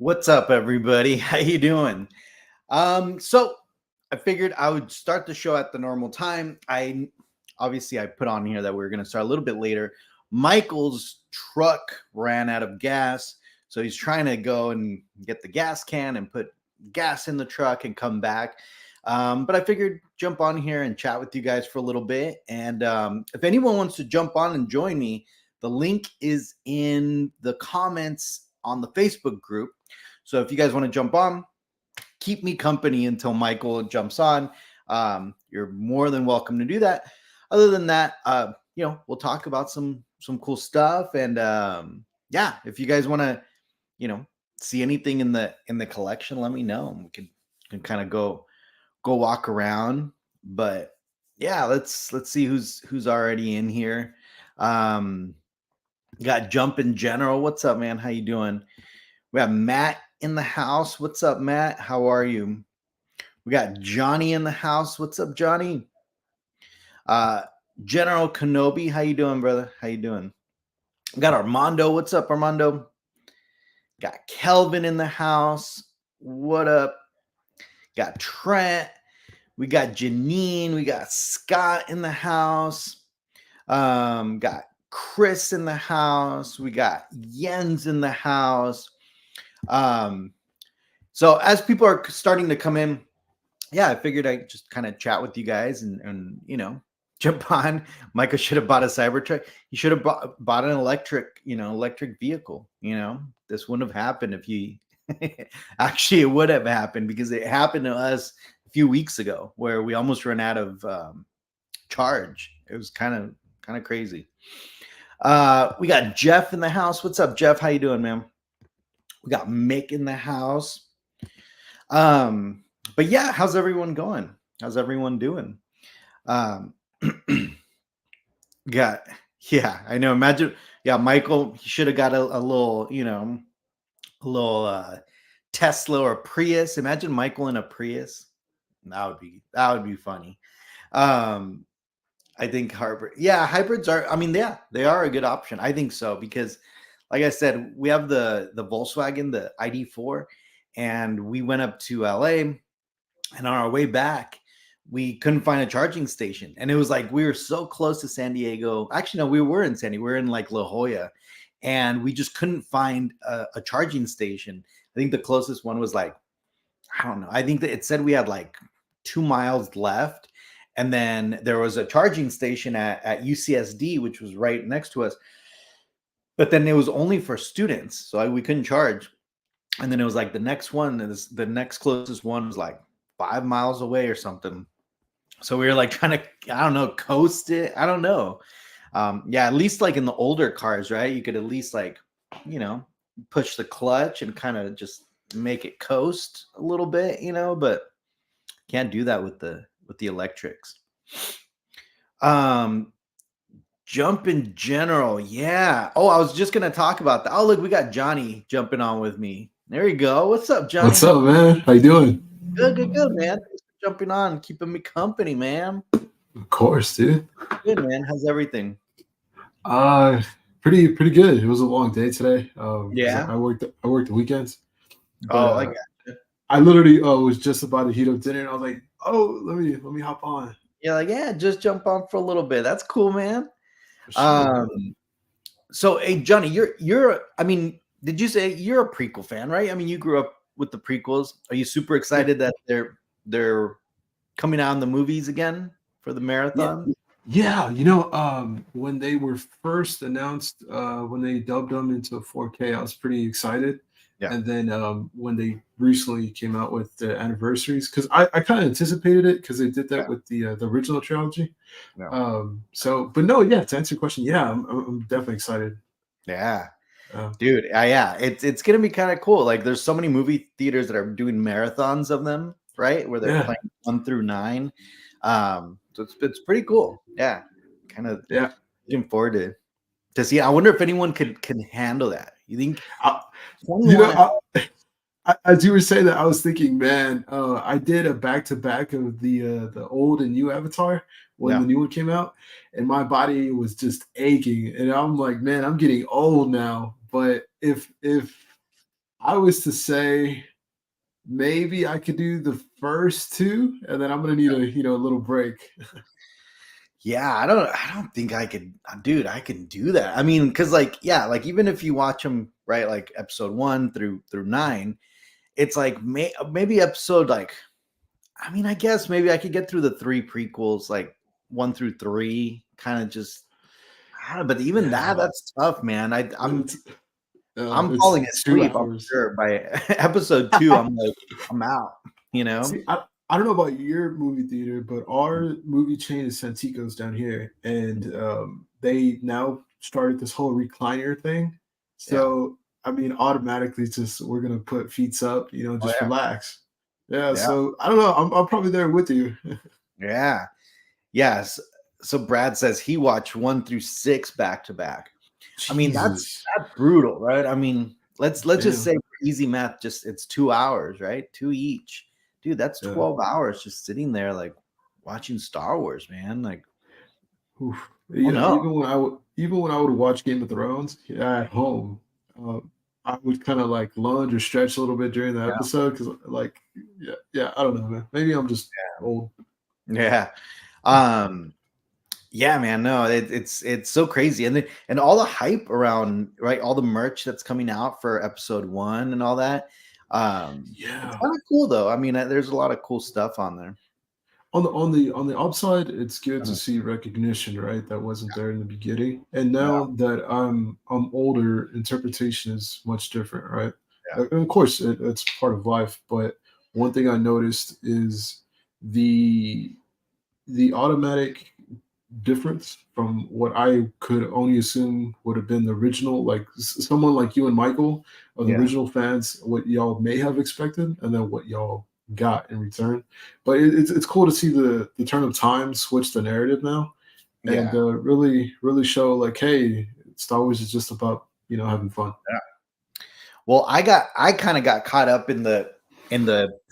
What's up, everybody? How you doing? So I figured I would start the show at the normal time. I put on here that we are going to start a little bit later. Michael's truck ran out of gas, so he's trying to go and get the gas can and put gas in the truck and come back. But I figured jump on here and chat with you guys for a little bit. And if anyone wants to jump on and join me, the link is in the comments on the Facebook group. So if you guys want to jump on, keep me company until Michael jumps on. You're more than welcome to do that. Other than that, we'll talk about some cool stuff. And if you guys want to, see anything in the collection, let me know. We can kind of go walk around. But yeah, let's see who's already in here. Got Jump in General. What's up, man? How you doing? We have Matt in the house. What's up, Matt? How are you? We got Johnny in the house. What's up, Johnny? General Kenobi. How you doing, brother? How you doing? We got Armando. What's up, Armando? Got Kelvin in the house. What up? Got Trent. We got Janine. We got Scott in the house. Got Chris in the house. We got Jens in the house. So as people are starting to come in, I figured I'd just kind of chat with you guys and jump on. Michael should have bought a Cybertruck. He should have bought an electric vehicle. This wouldn't have happened if he actually, it would have happened because it happened to us a few weeks ago where we almost ran out of charge. It was kind of crazy. We got Jeff in the house. What's up, Jeff? How you doing, man? We got Mick in the house. But yeah, how's everyone going? How's everyone doing? I know. Imagine, Michael, he should have got a little, Tesla or Prius. Imagine Michael in a Prius. That would be funny. I think hybrids are, they are a good option. I think so, because like I said, we have the Volkswagen, the ID4, and we went up to LA, and on our way back, we couldn't find a charging station. And it was like, we were so close to San Diego. Actually, no, we were in San Diego. We were in like La Jolla, and we just couldn't find a charging station. I think the closest one was like, I don't know. I think that it said we had like 2 miles left. And then there was a charging station at UCSD, which was right next to us. But then it was only for students, so we couldn't charge. And then it was like the next closest one was like 5 miles away or something. So we were like trying to, I don't know, coast it. I don't know. At least like in the older cars, right? You could at least like, push the clutch and kind of just make it coast a little bit, but can't do that with the electrics. Jump in General. Yeah. Oh, I was just going to talk about that. Oh, look, we got Johnny jumping on with me. There you go. What's up, Johnny? What's up, man? How you doing? Good, man. Thanks for jumping on, keeping me company, man. Of course, dude. Good, man. How's everything? Pretty good. It was a long day today. I worked the weekends. I got you. I literally was just about to heat up dinner, and I was like, "Oh, let me hop on." Just jump on for a little bit. That's cool, man. Sure. So, hey, Johnny, you're. Did you say you're a prequel fan, right? You grew up with the prequels. Are you super excited that they're coming out in the movies again for the marathon? Yeah. When they were first announced, when they dubbed them into 4K, I was pretty excited. Yeah. And then when they recently came out with the anniversaries, because I kind of anticipated it because they did that with the original trilogy. Yeah. To answer your question, I'm definitely excited. Yeah. Dude, it's gonna be kind of cool. Like, there's so many movie theaters that are doing marathons of them, right? Where they're playing 1 through 9. So it's pretty cool. Yeah, kind of. Yeah, looking forward to see. I wonder if anyone can handle that. You think? As you were saying that, I was thinking, man, I did a back-to-back of the old and new Avatar when the new one came out, and my body was just aching, and I'm like, man, I'm getting old now. But if I was to say maybe I could do the first two, and then I'm gonna need a little break. Yeah, I don't think I could, dude. I can do that. I mean, because like, yeah, like even if you watch them right, like episode 1 through 9, it's like maybe episode like, I mean, I guess maybe I could get through the 3 prequels, like 1 through 3, kind of just. I don't know, but even that, Yeah, that's tough, man. it's I'm falling it's two asleep. I'm hours. sure by episode 2, I'm like, I'm out. You know? See, I don't know about your movie theater, but our movie chain is Santico's down here, and they now started this whole recliner thing. Yeah. So I mean, automatically, just we're gonna put feet up, Oh just yeah. relax. Yeah. Yeah. So I don't know. I'm probably there with you. Yeah. Yes. So Brad says he watched 1 through 6 back to back. I mean, Jesus. that's brutal, right? I mean, let's just Damn. say for easy math, just it's 2 hours, right? Two each. Dude, that's Yeah. 12 hours just sitting there like watching Star Wars, man. Like, Oof. oh Yeah, no. even when I would watch Game of Thrones, yeah, at home, I would kind of like lunge or stretch a little bit during the Yeah. episode because, like, yeah, I don't know, man. Maybe I'm just old. Yeah. Um, yeah, man. No, it's so crazy. And all the hype around, right? All the merch that's coming out for episode 1 and all that. It's Yeah. kind of cool though. I mean, there's a lot of cool stuff on there. On the upside, it's good to Mhm. see recognition, right? That wasn't there in the beginning, and Yeah, now that I'm older, interpretation is much different, right? yeah, And of course, it's part of life. But one thing I noticed is the the automatic difference from what I could only assume would have been the original, like someone like you and Michael, or the yeah, original fans, what y'all may have expected, and then what y'all got in return. But it's cool to see the turn of time switch the narrative now, and yeah. really show like, hey, Star Wars is just about having fun. Well, I kind of got caught up in the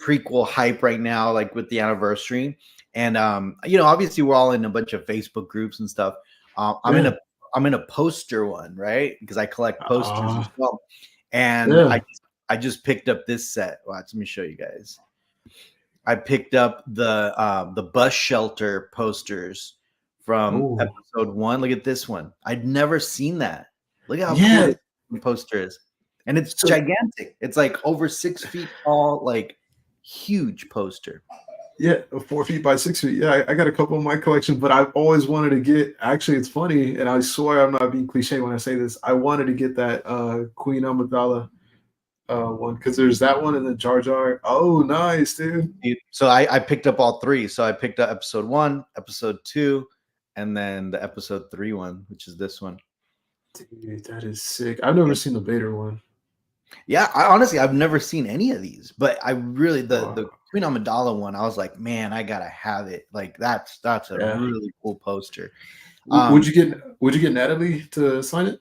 prequel hype right now, like with the anniversary. And obviously we're all in a bunch of Facebook groups and stuff. Yeah. I'm in a poster one, right? Because I collect posters as well. And Yeah. I just picked up this set. Watch, let me show you guys. I picked up the bus shelter posters from Oh, episode 1. Look at this one. I'd never seen that. Look at how cool yeah. this poster is. And it's So gigantic. It's like over 6 feet tall, like huge poster. yeah, 4 feet by 6 feet. Yeah, I got a couple in my collection, but I've always wanted to get. Actually, it's funny, and I swear I'm not being cliche when I say this. I wanted to get that Queen Amidala one because there's that one and then Jar Jar. Oh, nice, dude. So I picked up all 3. So I picked up episode 1, episode 2, and then the episode 3 one, which is this one. Dude, that is sick. I've never seen the Vader one. Yeah, I honestly I've never seen any of these, but I really the Wow. Queen Amidala one, I was like, man, I gotta have it. Like that's a Yeah. really cool poster. Would Um, you get Natalie to sign it?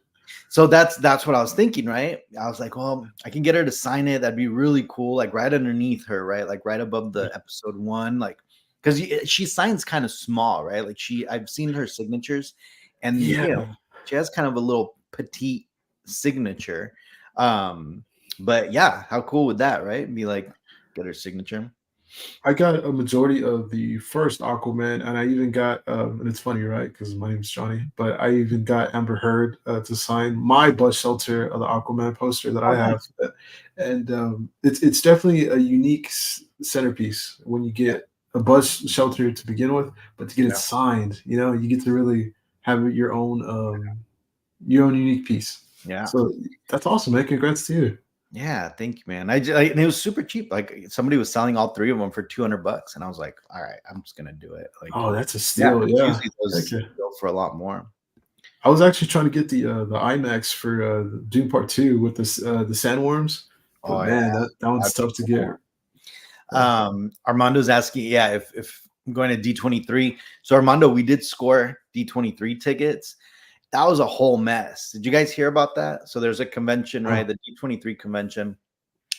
so that's what I was thinking, right? I was like, well, I can get her to sign it. That'd be really cool, like right underneath her, right? Like right above the episode 1, like because she signs kind of small, right? Like I've seen her signatures, and Yeah. she has kind of a little petite signature. Um, but yeah, how cool would that, right? Be like get her signature. I got a majority of the first Aquaman, and I even got, and it's funny, right? Because my name's Johnny, but I even got Amber Heard to sign my bus shelter of the Aquaman poster that Oh, I have, nice. and it's definitely a unique centerpiece when you Yeah, get a bus shelter to begin with, but to get it yeah, signed, you get to really have your own unique piece. yeah. So that's awesome, man! Congrats to you. Yeah, thank you, man. And it was super cheap. Like somebody was selling all 3 of them for $200, and I was like, all right, I'm just gonna do it. Like, Oh, that's a yeah, steal! 'cause Yeah, usually heck those yeah. go for a lot more. I was actually trying to get the IMAX for Dune Part Two with the sandworms, but Oh yeah, man, that one's that'd be tough to get. cool. Yeah. Armando's asking, yeah, if I'm going to D23. So Armando, we did score D23 tickets. That was a whole mess. Did you guys hear about that? So there's a convention, right? Oh, The D23 convention.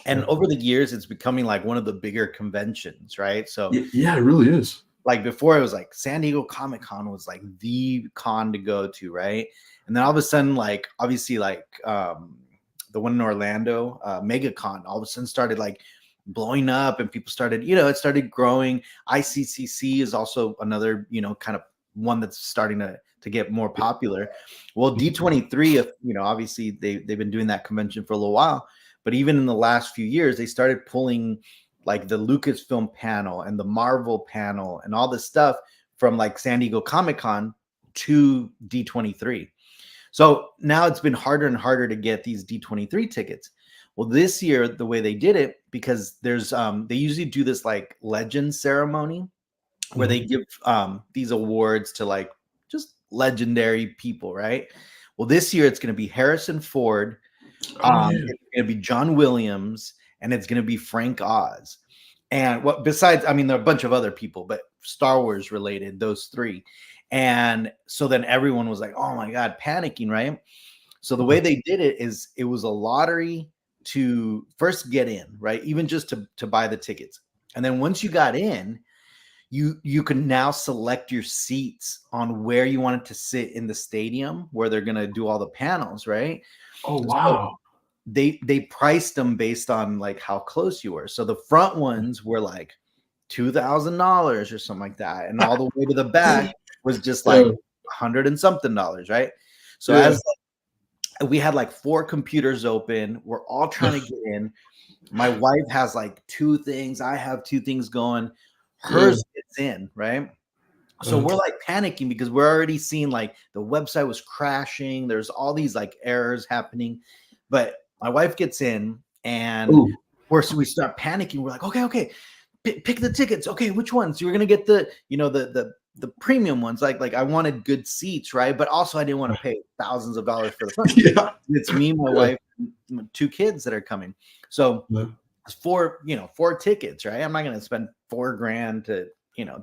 And yeah. over the years, it's becoming like one of the bigger conventions, right? So Yeah, it really is. like before, it was like San Diego Comic Con was like the con to go to, right? And then all of a sudden, like obviously, like the one in Orlando, MegaCon, all of a sudden started like blowing up, and people started, it started growing. ICCC is also another, kind of one that's starting to get more popular. Well, D23, obviously they've been doing that convention for a little while, but even in the last few years, they started pulling like the Lucasfilm panel and the Marvel panel and all this stuff from like San Diego Comic-Con to D23. So now it's been harder and harder to get these D23 tickets. Well, this year, the way they did it, because there's they usually do this like legend ceremony where they give these awards to like just legendary people, right? Well, this year it's going to be Harrison Ford, it's going to be John Williams, and it's going to be Frank Oz. And what besides, I mean, there are a bunch of other people, but Star Wars related, those three. And so then everyone was like, oh my God, panicking, right? So the way they did it is it was a lottery to first get in, right? Even just to buy the tickets. And then once you got in, you can now select your seats on where you want it to sit in the stadium where they're going to do all the panels, right? Oh So wow. they priced them based on like how close you were. So the front ones were like $2,000 or something like that, and all the way to the back was just like $100 and something, right? So as we had like 4 computers open, we're all trying to get in. My wife has like 2 things, I have 2 things going. Hers gets in, right? So we're like panicking because we're already seeing like the website was crashing. There's all these like errors happening, but my wife gets in, and we start panicking. We're like, okay, pick the tickets. Okay, which ones? You're gonna get the the premium ones. Like I wanted good seats, right? But also I didn't want to pay thousands of dollars for the front. It's me, my wife, 2 kids that are coming. So it's 4 tickets, right? I'm not gonna spend $4,000 to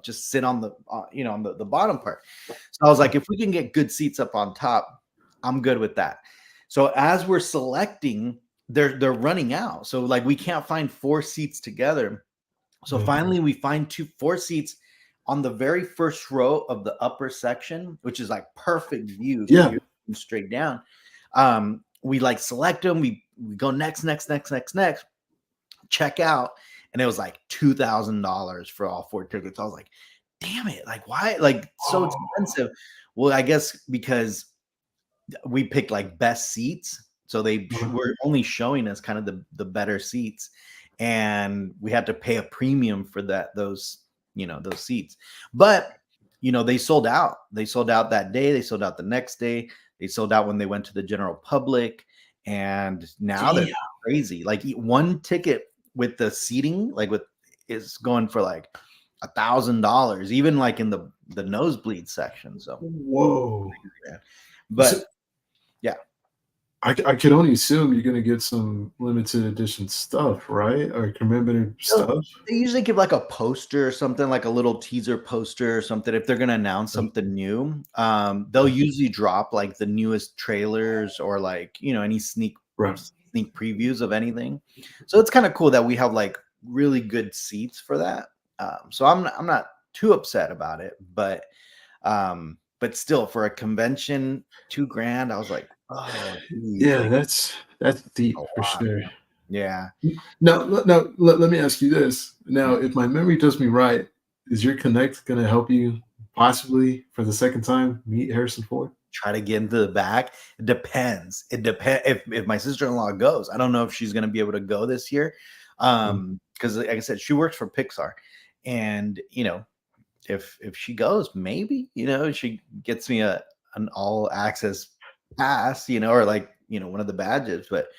just sit on the on the bottom part. So I was like, if we can get good seats up on top, I'm good with that. So as we're selecting, they're running out. So like we can't find 4 seats together. So finally we find 4 seats on the very first row of the upper section, which is like perfect view. So you're straight down. We like select them, we go next, check out, and it was like $2,000 for all 4 tickets. I was like, damn it, like why, like so expensive? Well, I guess because we picked like best seats, so they were only showing us kind of the better seats, and we had to pay a premium for those seats. But they sold out. They sold out that day, they sold out the next day, they sold out when they went to the general public, and now they're crazy. Like one ticket with the seating, like with is going for like $1,000, even like in the nosebleed section. So but So, I could only assume you're gonna get some limited edition stuff, right? Or commemorative stuff. they usually give like a poster or something, like a little teaser poster or something. If they're going to announce something new, they'll usually drop like the newest trailers or like, any sneak previews of anything. So it's kind of cool that we have like really good seats for that. So I'm not too upset about it, but still for a convention, $2,000, I was like, oh, geez, like That's a deep for lot. sure. Yeah. Now, let me ask you this. Now, if my memory does me right, is your Connect going to help you possibly for the second time meet Harrison Ford? Try to get into the back. It depends. It depends if my sister-in-law goes. I don't know if she's going to be able to go this year, because like I said, she works for Pixar, and if she goes, maybe she gets me an all access pass, or like one of the badges. But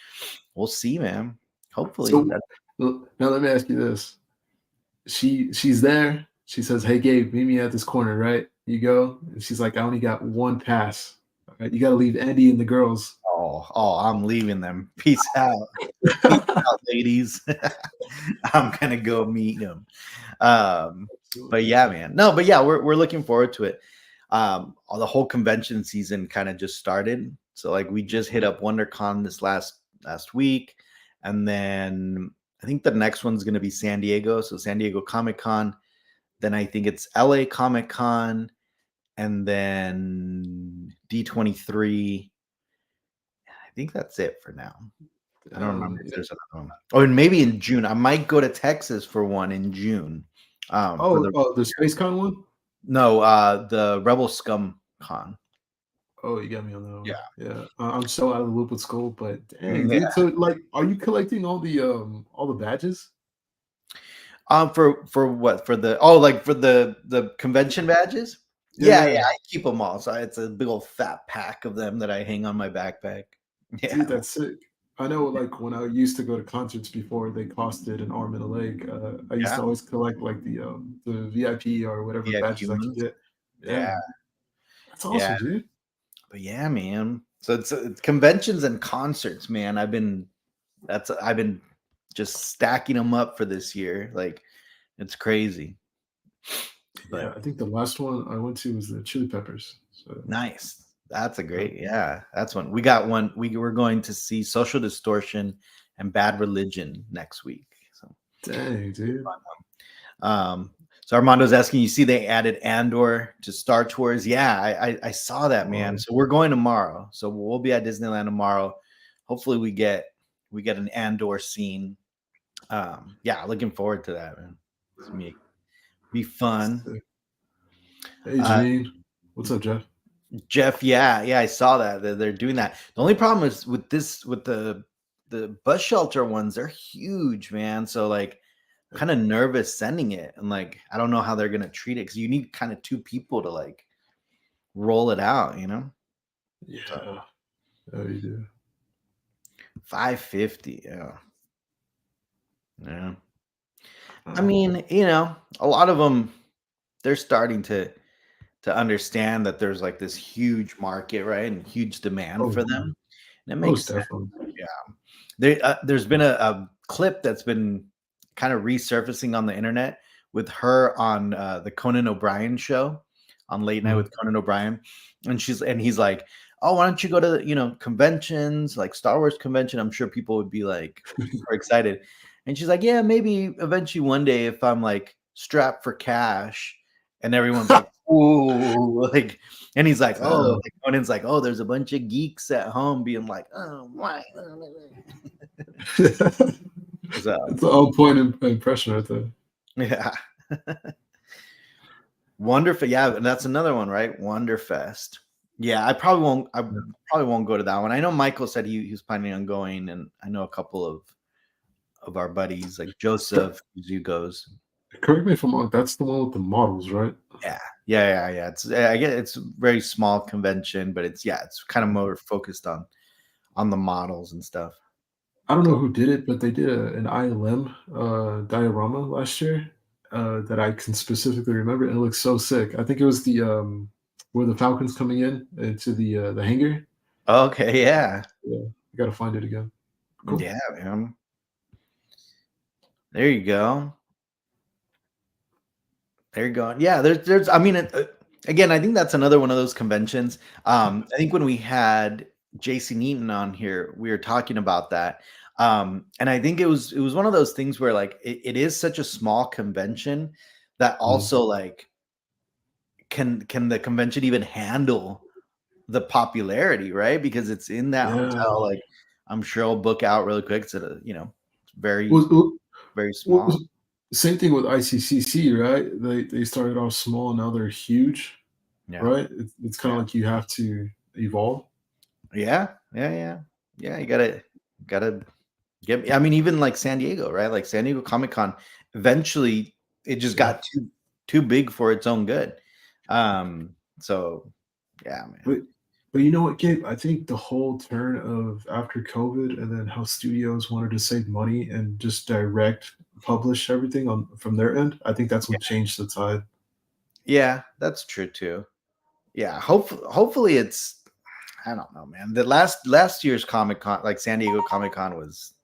we'll see, man. Hopefully, So now let me ask you this. She's there. She says, "Hey Gabe, meet me at this corner." Right? You go, and she's like, "I only got one pass. All right, you got to leave Andy and the girls." I'm leaving them. Peace out. Peace out, ladies. I'm gonna go meet him. But yeah, man. No, but yeah, we're looking forward to it. The whole convention season kind of just started. So like we just hit up WonderCon this last week, and then I think the next one's gonna be San Diego. So San Diego Comic-Con. Then I think it's LA Comic-Con, and then D23. I think that's it for now. I don't remember if Yeah. there's another one. Oh, and maybe in June. I might go to Texas for one in June. For Oh, the oh, the Space Con one? no, the Rebel Scum Con. Oh, you got me on that Yeah. one. Yeah, I'm so out of the loop with school, but dang, Yeah. dude. So, like, are you collecting all the badges? For what? For the like for the convention badges? Yeah, Yeah, yeah, yeah, I keep them all. So it's a big old fat pack of them that I hang on my backpack. dude, Yeah. that's sick. I know, like, when I used to go to concerts before, they costed an arm and a leg. I used Yeah. to always collect like the VIP or whatever VIP badges I could ones. get. Yeah. Yeah, that's Yeah. awesome, dude. But yeah, man. So it's conventions and concerts, man. I've been just stacking them up for this year. Like it's crazy. Yeah, But I think the last one I went to was the Chili Peppers. So, nice. That's a uh, great, yeah. That's one. We got one. We're going to see Social Distortion and Bad Religion next week. So dang, dude. um so Armando's asking, you see they added Andor to Star Tours. Yeah, I saw that, man. Um, So we're going tomorrow. So we'll be at Disneyland tomorrow. Hopefully we get an Andor scene. Yeah, looking forward to that, man. It's gonna be fun. sick. Hey, Uh Janine. What's up, Jeff? Jeff, yeah, yeah, I saw that. They're doing that. The only problem is with this, with the bus shelter ones, they're huge, man. So like, kind of nervous sending it, and like, I don't know how they're gonna treat it because you need kind of two people to like roll it out, you know. So Yeah. Oh, you do. 550, yeah, yeah. I Uh, mean, a lot of them they're starting to understand that there's like this huge market, right, and huge demand oh, for them, and it most makes sense. definitely. Yeah. There's been a clip that's been kind of resurfacing on the internet with her on the Conan O'Brien show on Late Night Mm. with Conan O'Brien, and he's like, "Oh, why don't you go to conventions like Star Wars convention? I'm sure people would be like super excited." And she's like, "Yeah, maybe eventually one day if I'm like strapped for cash." And everyone's like, "Ooh," like, and he's like, "Oh," Damn. like Conan's like, "Oh, there's a bunch of geeks at home being like, oh, why?" It's So an on point impression right there. yeah, Wonderfest. Yeah, and that's another one, right? Wonderfest. Yeah, I probably won't. I Yeah. probably won't go to that one. I know Michael said he was planning on going, and I know a couple of our buddies like Joseph who goes. Correct me if I'm wrong. That's the one with the models, right? Yeah, yeah, yeah, yeah. I get it's a very small convention, but it's kind of more focused on the models and stuff. I don't know So who did it, but they did an ILM diorama last year that I can specifically remember. And it looks so sick. I think it was the where the Falcons coming in into the hangar. okay, yeah, Yeah, I gotta find it again. Cool. yeah, man. There you go. There you go. Yeah, there's. I mean, again, I think that's another one of those conventions. I think when we had Jason Eaton on here, we were talking about that, and I think it was one of those things where like it is such a small convention that Mm. also like can the convention even handle the popularity, right? Because it's in that Yeah. hotel. Like, I'm sure I'll book out really quick. It's at it's very Was, was, very was small. same thing with ICCC, right? They started off small, now they're huge, Yeah, right? It's kind of yeah. like you have to evolve. Yeah, yeah, yeah, yeah. You gotta get. I mean, even like San Diego, right? Like San Diego Comic Con, eventually it just Yeah. got too big for its own good. So yeah, man. But but you know what, Gabe? I think the whole turn of after COVID and then how studios wanted to save money and just direct publish everything on from their end, I think that's Yeah, what changed the tide. yeah, that's true too. Yeah, hopefully it's. I don't know, man. The last year's Comic Con, like San Diego Comic Con, was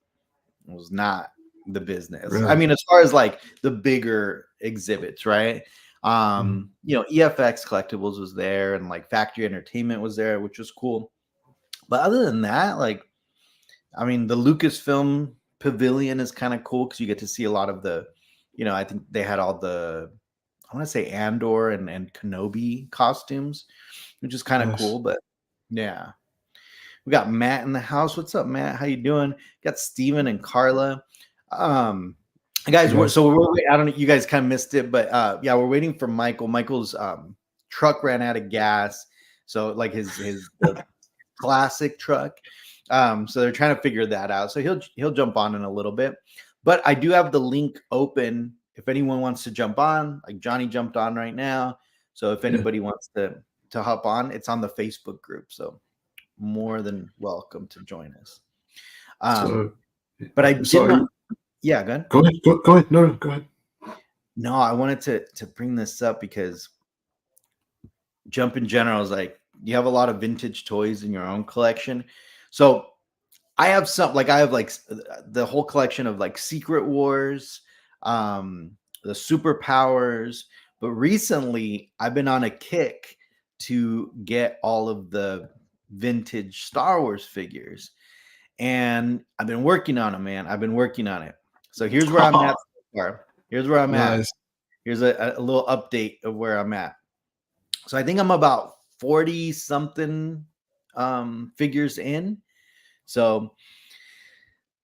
not the business. I Really. mean, as far as like the bigger exhibits, right? Mhm. EFX Collectibles was there and like Factory Entertainment was there, which was cool. But other than that, like, I mean, the Lucasfilm Pavilion is kind of cool because you get to see a lot of I think they had all I want to say Andor and Kenobi costumes, which is kind of Nice. cool. But yeah, We got Matt in the house. What's up, Matt? How you doing? Got Steven and Carla. Um, guys, Hey guys. I don't know, you guys kind of missed it, but yeah, we're waiting for Michael. Michael's truck ran out of gas, so like his the classic truck. So they're trying to figure that out. So he'll jump on in a little bit. But I do have the link open if anyone wants to jump on. Like Johnny jumped on right now. So if Yeah. anybody wants to hop on, it's on the Facebook group. So more than welcome to join us. So But I so did are want, you, yeah, go ahead. go ahead. Go ahead. No, go ahead. No, I wanted to bring this up because Jump in general is like you have a lot of vintage toys in your own collection. So I have some like I have like the whole collection of like Secret Wars, the superpowers. But recently, I've been on a kick to get all of the vintage Star Wars figures, and I've been working on them, man. I've been working on it. So here's where I'm at so far. Here's where I'm at. Nice. Here's a little update of where I'm at. So I think I'm about 40 something figures in. So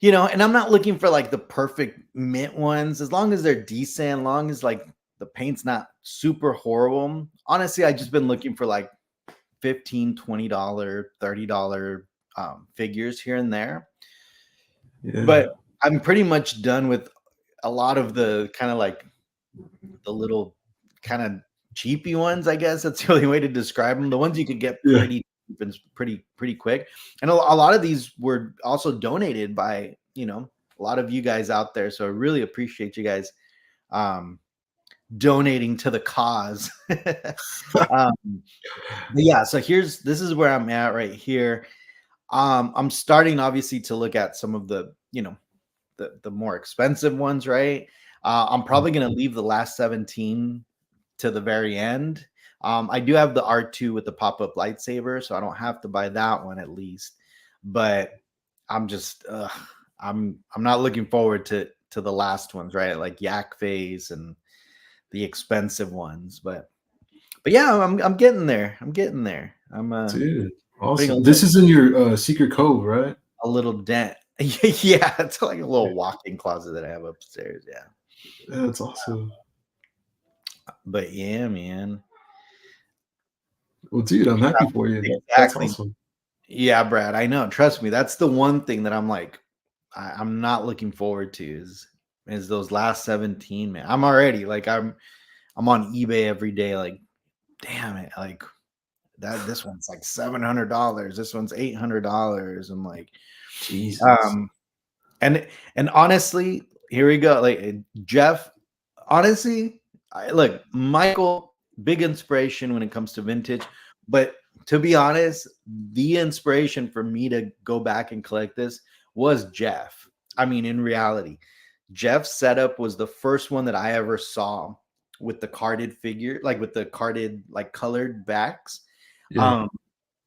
and I'm not looking for like the perfect mint ones, as long as they're decent, long as like the paint's not super horrible. Honestly, I just been looking for like $15, $20, $30 figures here and there. Yeah. But I'm pretty much done with a lot of the kind of like the little kind of cheapy ones, I guess that's the only way to describe them. The ones you could get Yeah. pretty cheap and pretty quick. And a lot of these were also donated by, a lot of you guys out there. So I really appreciate you guys donating to the cause. But yeah, so this is where I'm at right here. I'm starting obviously to look at some of the, the more expensive ones, right? I'm probably going to leave the last 17 to the very end. I do have the R2 with the pop-up lightsaber, so I don't have to buy that one at least. But I'm just I'm not looking forward to the last ones, right? Like Yak Phase and the expensive ones. But yeah, I'm getting there. I'm getting there. I'm Dude. putting Awesome. This is in your secret cove, right? a little dent. Yeah, it's like a little walk-in closet that I have upstairs. Yeah. Yeah, that's awesome. But yeah, man. Well, dude, I'm happy for you. That's Exactly. awesome. Yeah, Brad, I know. Trust me, that's the one thing that I'm like, I'm not looking forward to is those last 17, man. I'm already like I'm on eBay every day, like, damn it, like this one's like $700, this one's $800. I'm like, Jesus. and honestly, here we go. Like Jeff, honestly, look, Michael, big inspiration when it comes to vintage. But to be honest, the inspiration for me to go back and collect this was Jeff. I mean, in reality, Jeff's setup was the first one that I ever saw with the carded figure, like with the carded, like colored backs. Yeah. Um,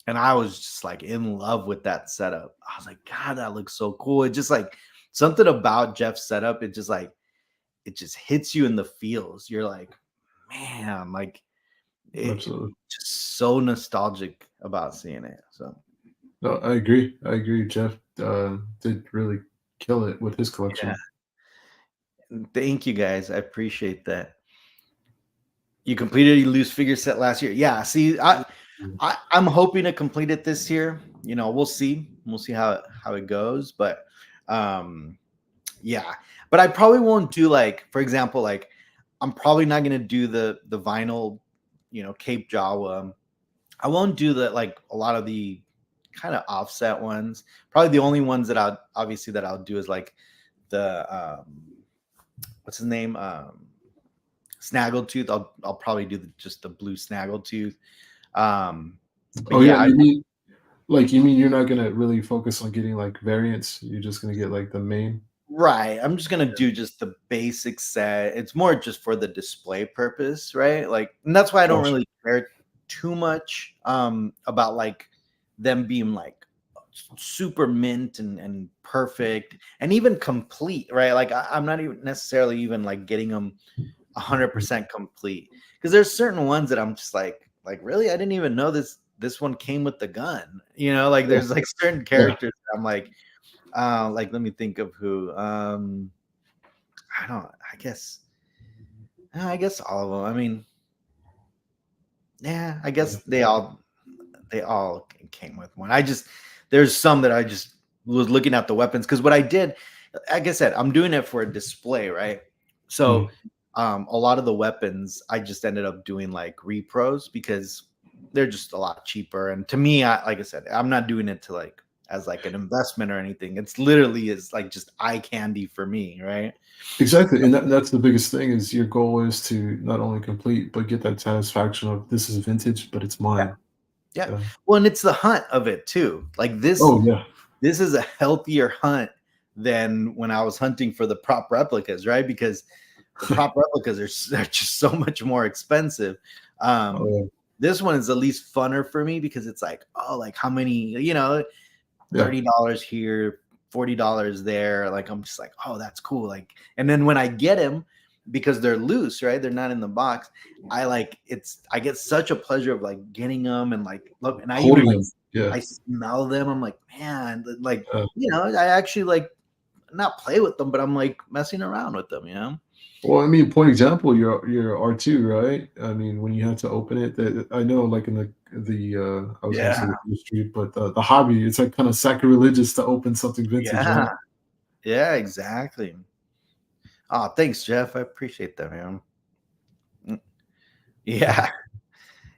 and I was just like in love with that setup. I was like, God, that looks so cool. It just like something about Jeff's setup. It just hits you in the feels. You're like, man, like Absolutely. just so nostalgic about seeing it. So No, I agree. I agree. Jeff did really kill it with his yeah, collection. thank you guys. I appreciate that. You completed your loose figure set last year. Yeah. See, I'm hoping to complete it this year. We'll see. We'll see how it goes. But yeah. But I probably won't do like, for example, like I'm probably not gonna do the vinyl, Cape Jawa. I won't do the like a lot of the kind of offset ones. Probably the only ones that I'll do is like the what's his name? Snaggletooth. I'll probably do just the blue Snaggletooth. But Oh yeah, yeah, you mean you're not gonna really focus on getting like variants. You're just gonna get like the main. right. I'm just gonna do just the basic set. It's more just for the display purpose, right? Like, and that's why I don't Gotcha. really care too much about like them being like super mint and perfect and even complete, right? Like I'm not even necessarily even like getting them 100% complete because there's certain ones that I'm just like really I didn't even know this one came with the gun. Like Yeah. there's like certain Yeah. characters I'm like let me think of who. I don't. I guess all of them. I mean, yeah. I guess they all came with one. There's some that I just was looking at the weapons because what I did, like I said, I'm doing it for a display, right? So Mm. a lot of the weapons I just ended up doing like repros because they're just a lot cheaper. And to me, like I said, I'm not doing it to like as like an investment or anything. It's literally is like just eye candy for me, right? Exactly, and that's the biggest thing is your goal is to not only complete but get that satisfaction of this is vintage, but it's Yeah. mine. Yeah. Yeah. Well, and it's the hunt of it too. Like this Oh yeah. this is a healthier hunt than when I was hunting for the prop replicas, right? Because the prop replicas are just so much more expensive. Oh Um, yeah. this one is at least funner for me because it's like, oh, like how many, Yeah. $30 here, $40 there. Like I'm just like, oh, that's cool. Like, and then when I get them, because they're loose, right? They're not in the box. I get such a pleasure of like getting them and like look, and I even Holding like them. Yeah. I smell them. I'm like, man, like Uh, I actually like not play with them, but I'm like messing around with them. well, I mean, point example, your R2, right? I mean, when you had to open it, I know, like in the I was going to say Yeah, the industry, but the hobby, it's like kind of sacrilegious to open something vintage, right? yeah, yeah, exactly. Oh, thanks, Jeff. I appreciate that, man. Mm, yeah,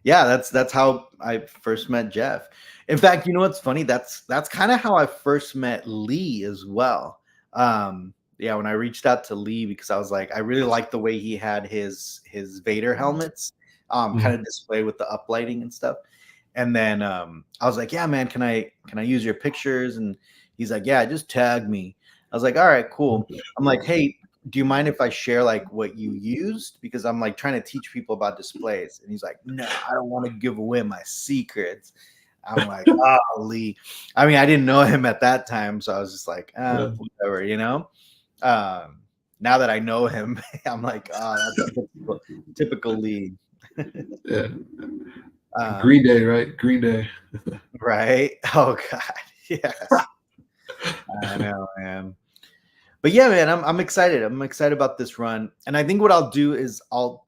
yeah. That's how I first met Jeff. In fact, you know what's funny? That's kind of how I first met Lee as well. Yeah, when I reached out to Lee because I was like, I really like the way he had his Vader helmets, kind Mhm. of display with the uplighting and stuff. And then I was like, yeah, man, can I use your pictures? And he's like, yeah, just tag me. I was like, all right, cool. I'm like, hey, do you mind if I share like what you used? Because I'm like trying to teach people about displays. And he's like, no, I don't want to give away my secrets. I'm like, oh, Lee. I mean, I didn't know him at that time, so I was just like, Yeah. whatever. Um, now that I know him, I'm like, oh, that's a typical Lee. Yeah. Green Um, Day, right? Green Day. right? Oh God, yes, I know, man. But yeah, man, I'm excited. I'm excited about this run, and I think what I'll do is I'll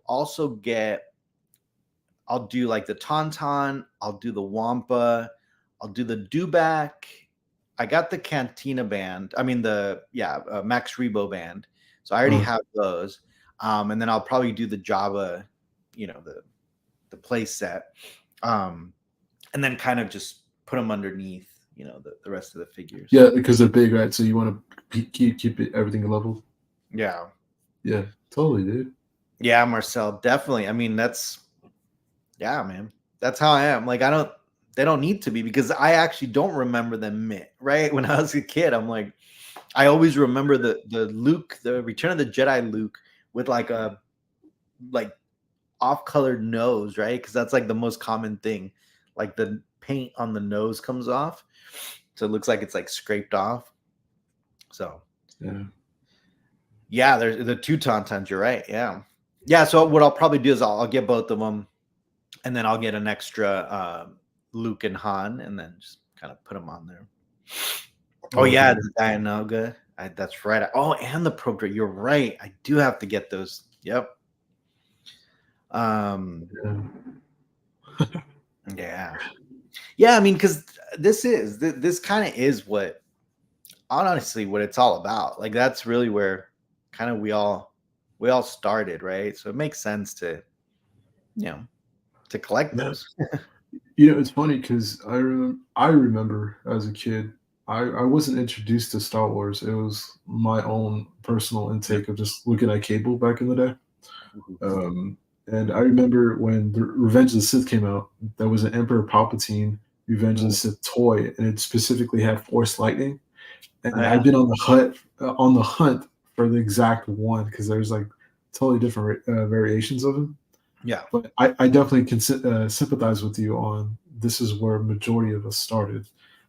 do like the Tauntaun, I'll do the Wampa, I'll do the Dewback. I got the Cantina band. I mean Max Rebo band. So I already Uh, have those. And then I'll probably do the Java, the play set. Um, and then kind of just put them underneath, the rest of the figures. yeah, because they're big, right? So you want to keep it everything level. Yeah. Yeah, totally, dude. Yeah, Marcel, definitely. I mean, yeah, man. That's how I am. Like they don't need to be because I actually don't remember them right? When I was a kid, I'm like, I always remember the Luke, the Return of the Jedi Luke with like a like off-colored nose, right? Because that's like the most common thing. Like the paint on the nose comes off. So it looks like it's like scraped off. So Yeah. yeah, there's the two Tauntauns, you're right. Yeah. Yeah. So what I'll probably do is I'll get both of them and then I'll get an extra Luke and Han and then just kind of put them on there. Oh yeah, Okay. the Dianoga. That's right. Oh, and the Proctor. You're right. I do have to get those. Yep. Um. Yeah. Yeah. Yeah. I mean, because this kind of is what honestly what it's all about. Like that's really where kind of we all started, right? So it makes sense you know to collect Yeah. those. It's funny because I remember as a kid, I wasn't introduced to Star Wars. It was my own personal Yep. intake of just looking at cable back in the day. And I remember when the Revenge of the Sith came out, there was an Emperor Palpatine Revenge of the Mhm. Sith toy, and it specifically had Force lightning. And Yeah. I've been on the hunt for the exact one because there's like totally different variations of him. Yeah. But I definitely can sympathize with you on this is where majority of us started,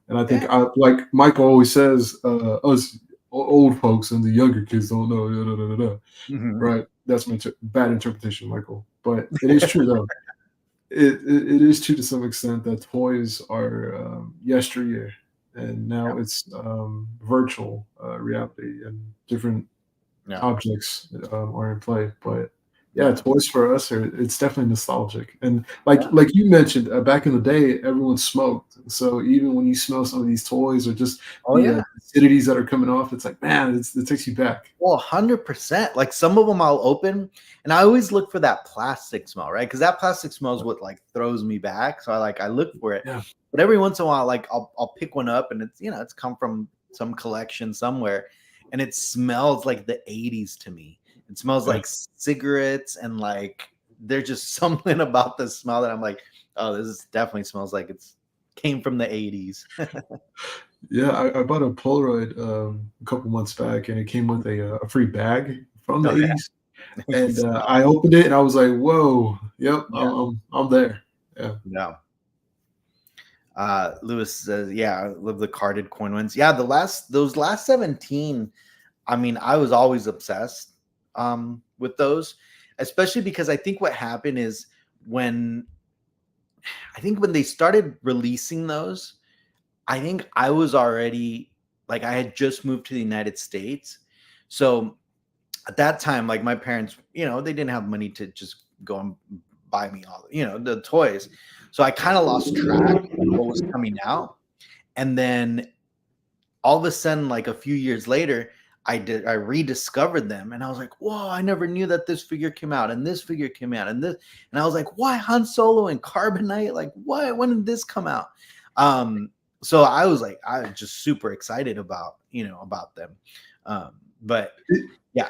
and I think Yeah. like Michael always says, us old folks and the younger kids don't know, da, da, da, da, da. Mhm. Right? That's my bad interpretation, Michael, but it is true though. it is true to some extent that toys are yesteryear, and Yeah. now it's virtual reality and different Yeah. objects are in play. But yeah, Yeah. toys for us are it's definitely nostalgic. And Yeah. like you mentioned, back in the day, everyone smoked. So even when you smell some of these toys or just Oh the yeah. acidities that are coming off, it's like man, it takes you back. Well, 100%. Like some of them I'll open and I always look for that plastic smell, right? Because that plastic smell is what like throws me back. So I look for it. Yeah, But every once in a while, like I'll pick one up and it's it's come from some collection somewhere and it smells like the 80s to me. It smells yeah, like cigarettes and like there's just something about the smell that I'm like, oh, this is definitely smells like it's came from the 80s. yeah. I bought a Polaroid a couple months back, and it came with a free bag from the Oh '80s. yeah. You And smell I opened it, and I was like, "Whoa, yep, it. Yeah. I'm there." Yeah, Yeah. Lewis says, yeah, I love the carded coin ones. Yeah, those last 17, I mean, I was always obsessed with those, especially because I think what happened is when when they started releasing those, I think I was already like I had just moved to the United States. So at that time, like my parents, they didn't have money to just go and buy me all, the toys. So I kind of lost track of what was coming out. And then all of a sudden, like a few years later, I rediscovered them and I was like, whoa, I never knew that this figure came out and this figure came out and I was like, why Han Solo and Carbonite? Like, what? When did this come out? Um, so I was just super excited about about them. But it, yeah,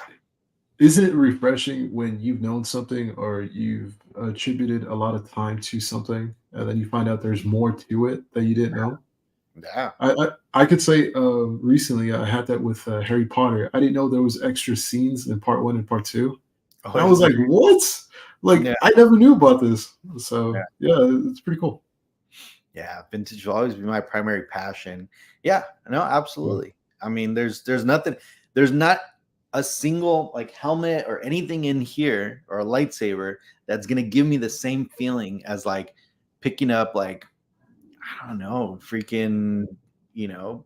isn't it refreshing when you've known something or you've attributed a lot of time to something, and then you find out there's more to it that you didn't know? yeah. I could say recently I had that with Harry Potter. I didn't know there was extra scenes in part one and part two. Oh, And I was like, "What? Like yeah, I never knew about this." So yeah. yeah, it's pretty cool. Yeah, vintage will always be my primary passion. Yeah, no, Yeah. absolutely. I mean, there's nothing, there's not a single like helmet or anything in here or a lightsaber that's gonna give me the same feeling as like picking up like I don't know, freaking you know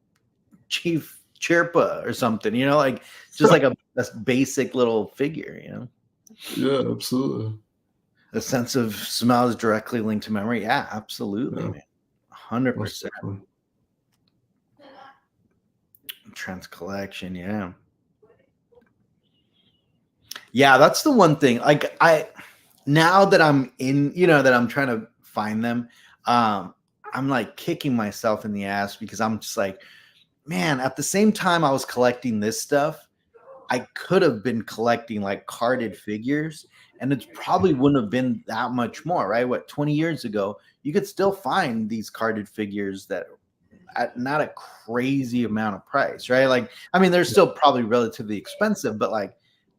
Chief Chirpa or something. Like just like a basic little figure. Yeah, absolutely. The sense of smell is directly linked to memory. Yeah, absolutely, Yeah, man. 100%. most definitely. Trans collection, yeah. Yeah, that's the one thing. Like now that I'm in, that I'm trying to find them, I'm like kicking myself in the ass because I'm just like, man, at the same time I was collecting this stuff, I could have been collecting like carded figures and it probably wouldn't have been that much more, right? What 20 years ago, you could still find these carded figures that at not a crazy amount of price, right? Like, I mean, they're still probably relatively expensive, but like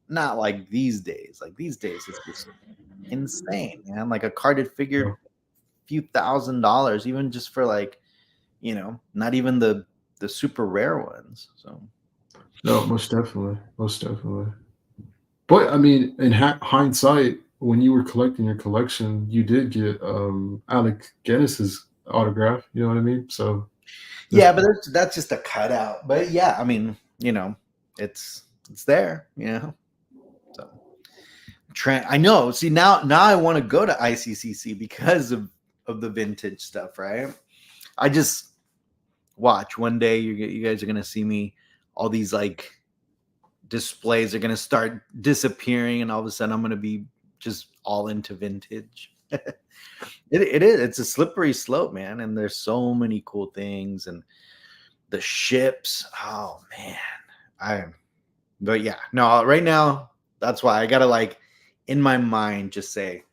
not like these days. Like these days, it's just insane, man. Like a carded Yeah. figure, few $1,000s, even just for like, not even the super rare ones. So No, most definitely. But I mean, in hindsight, when you were collecting your collection, you did get Alec Guinness's autograph. You know what I mean? So there's yeah, but that's just a cutout. But yeah, I mean, it's there, So Trent, I know. See now I want to go to ICCC because of the vintage stuff, right? I just watch one day you guys are gonna see me. All these like displays are gonna start disappearing, and all of a sudden I'm gonna be just all into vintage. It is. It's a slippery slope, man. And there's so many cool things, and the ships. Oh man, I. But yeah, no. Right now, that's why I gotta like in my mind just say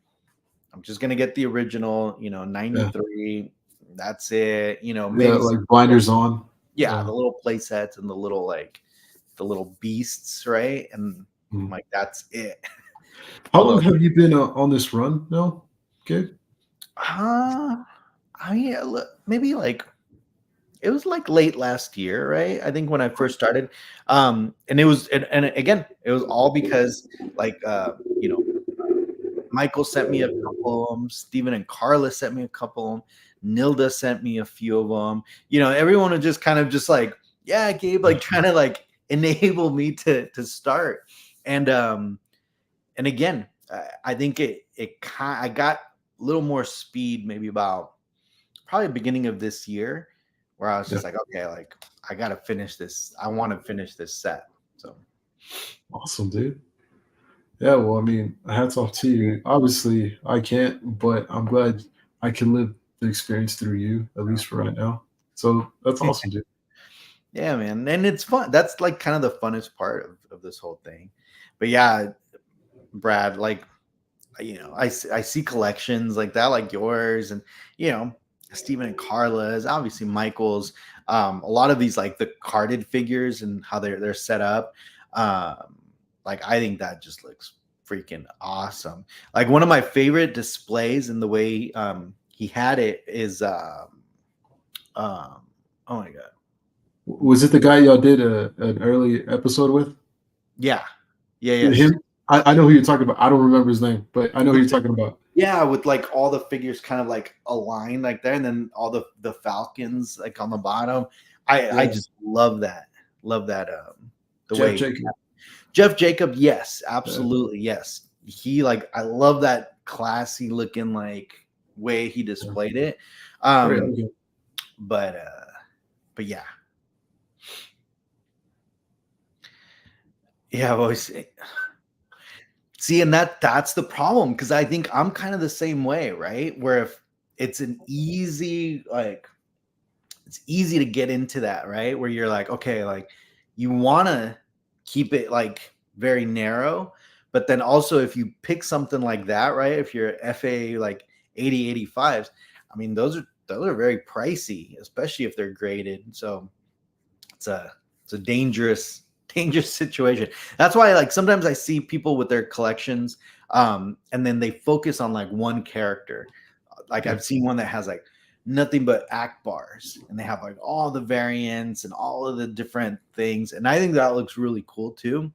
I'm just gonna get the original. yeah, 93. That's it. yeah, Maybe like blinders on. yeah, Yeah. the little play sets and the little beasts, right? And Mhm. like that's it. How long Although, have you been on this run now, Gabe? uh, maybe like it was like late last year, right? I think when I first started, and it was, and again, it was all because like, Michael sent me a couple of them. Steven and Carla sent me a couple of them. Nilda sent me a few of them. Everyone was just kind of just like, yeah, Gabe, like trying to like enable me to start. And again, I think I got a little more speed maybe about probably beginning of this year, where I was just like, okay, like I gotta finish this. I want to finish this set. So awesome, dude. Yeah, well, I mean, hats off to you. Obviously, I can't, but I'm glad I can live the experience through you, at least for right now. So that's awesome, dude. yeah, man, and it's fun. That's like kind of the funnest part of this whole thing. But yeah, Brad, like I see collections like that, like yours, and Stephen and Carla's, obviously Michael's. A lot of these like the carded figures and how they're set up. Like I think that just looks freaking awesome. Like one of my favorite displays in the way he had it is oh my god, Was it the guy y'all did an early episode with? yeah, yes. Him? I know who you're talking about. I don't remember his name, but I know who you're talking about. Yeah, with like all the figures kind of like aligned like there, and then all the falcons like on the bottom. I just love that. Love that the Jeff way Jacob. Jeff Jacob, yes, absolutely, yes. He like I love that classy looking like way he displayed it. But yeah. Yeah, I've always see, and that's the problem, because I think I'm kind of the same way, right? Where if it's an easy like it's easy to get into that, right? Where you're like, okay, like you want to keep it like very narrow, but then also if you pick something like that, right? If you're FA like 8085s, I mean those are very pricey, especially if they're graded. So it's a dangerous situation. That's why like sometimes I see people with their collections and then they focus on like one character. Like I've seen one that has like nothing but Akbars, and they have like all the variants and all of the different things, and I think that looks really cool too.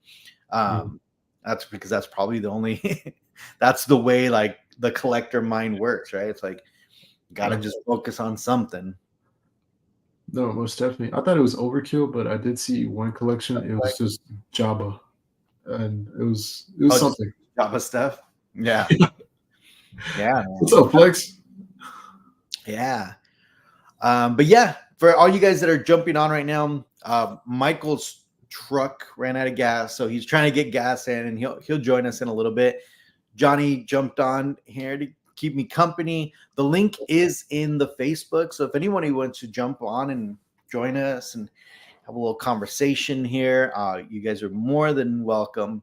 That's because that's probably the only that's the way like the collector mind works, right? It's like gotta just focus on something. No, most definitely. I thought it was overkill, but I did see one collection. It was just Jabba, and it was Just something. Java stuff. Yeah. Yeah. What's up, Flex? Yeah. But yeah, for all you guys that are jumping on right now, Michael's truck ran out of gas, so he's trying to get gas in, and he'll join us in a little bit. Johnny jumped on here to keep me company. The link is in the Facebook, so if anyone who wants to jump on and join us and have a little conversation here, you guys are more than welcome.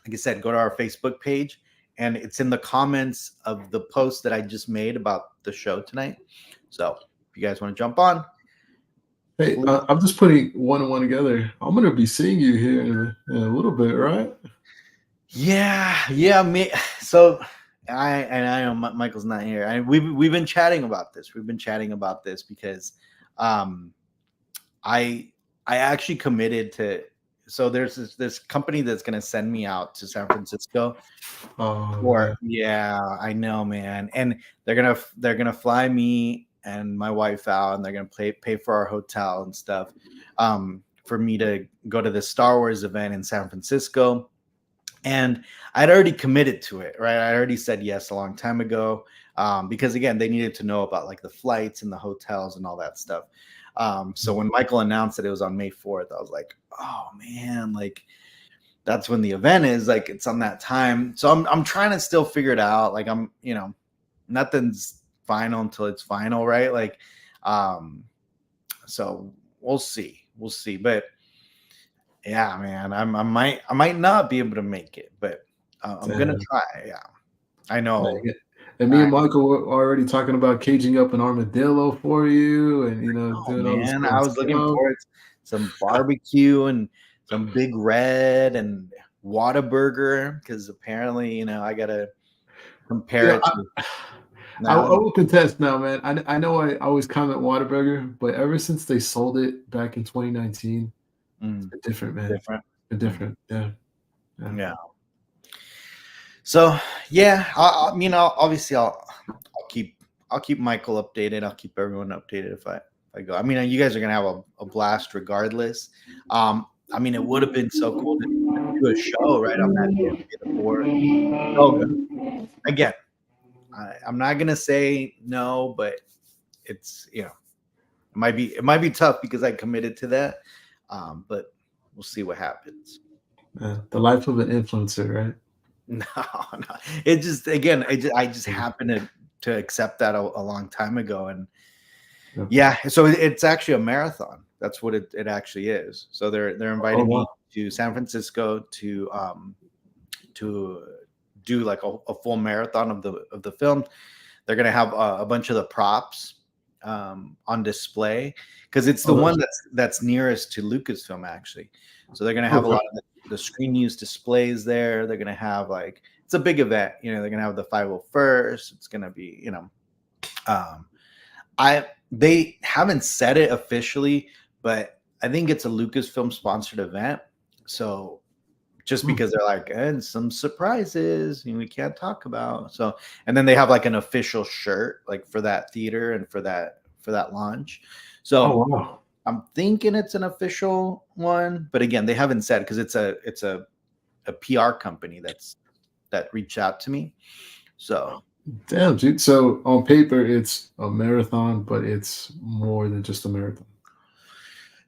Like I said, go to our Facebook page, and it's in the comments of the post that I just made about the show tonight. So if you guys want to jump on. Hey, I'm just putting one and one together. I'm gonna be seeing you here in a little bit, right? Yeah. Me. So I know Michael's not here. We've been chatting about this. We've been chatting about this because I actually committed to. So there's this company that's gonna send me out to San Francisco. Yeah, I know, man. And they're gonna fly me and my wife out, and they're gonna pay for our hotel and stuff. For me to go to the Star Wars event in San Francisco. And I'd already committed to it, right? I already said yes a long time ago, because again, they needed to know about like the flights and the hotels and all that stuff. So when Michael announced that it was on May 4th, I was like, oh man, like that's when the event is, like it's on that time. So I'm trying to still figure it out. Like I'm, nothing's final until it's final, right? Like, so we'll see. But yeah, man, I might not be able to make it, but I'm gonna try. Yeah, I know. And me and Michael were already talking about caging up an armadillo for you, and Oh doing all this man, fun I was looking stuff. forward to some barbecue and some Big Red and Whataburger, because apparently, I gotta compare it to I now. will contest now, man. I know I always comment Whataburger, but ever since they sold it back in 2019, it's been different, man. Different. Been different, yeah. Yeah. So yeah, obviously I'll keep I'll keep Michael updated. I'll keep everyone updated if I go. I mean, you guys are gonna have a blast regardless. I mean, it would have been so cool to do a show right on that day of May the 4th. So again, I'm not gonna say no, but it's it might be tough because I committed to that. But we'll see what happens. The life of an influencer, right? No, no. It just again, I just happened to accept that a long time ago, and Yeah. yeah. So it's actually a marathon. That's what it actually is. So they're Oh inviting me wow. to San Francisco to do like a full marathon of the film. They're gonna have a bunch of the props on display because it's the Oh, one that's nearest to Lucasfilm actually. So they're gonna have a okay. lot of the screen use displays there. They're gonna have like it's a big event. They're gonna have the 501st. It's gonna be um, I they haven't said it officially, but I think it's a Lucasfilm sponsored event. So just Hmm. because they're like, and some surprises we can't talk about. So, and then they have like an official shirt like for that theater and for that launch. Oh So wow. I'm thinking it's an official one, but again, they haven't said because it's a PR company that reached out to me. So Damn, dude. So on paper, it's a marathon, but it's more than just a marathon.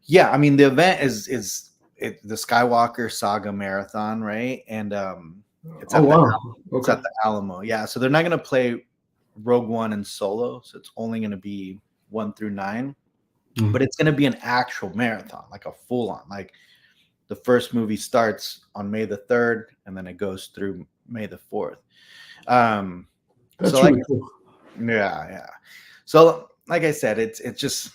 yeah, I mean the event the Skywalker Saga Marathon, right? And it's Oh at the wow. it's Okay. at the Alamo. Yeah, so they're not gonna play Rogue One and Solo, so it's only gonna be 1 through 9, but Mm. it's gonna be an actual marathon, like a full on. Like the first movie starts on May the 3rd, and then it goes through May the 4th. Um, so That's like really cool. yeah. So like I said, it's just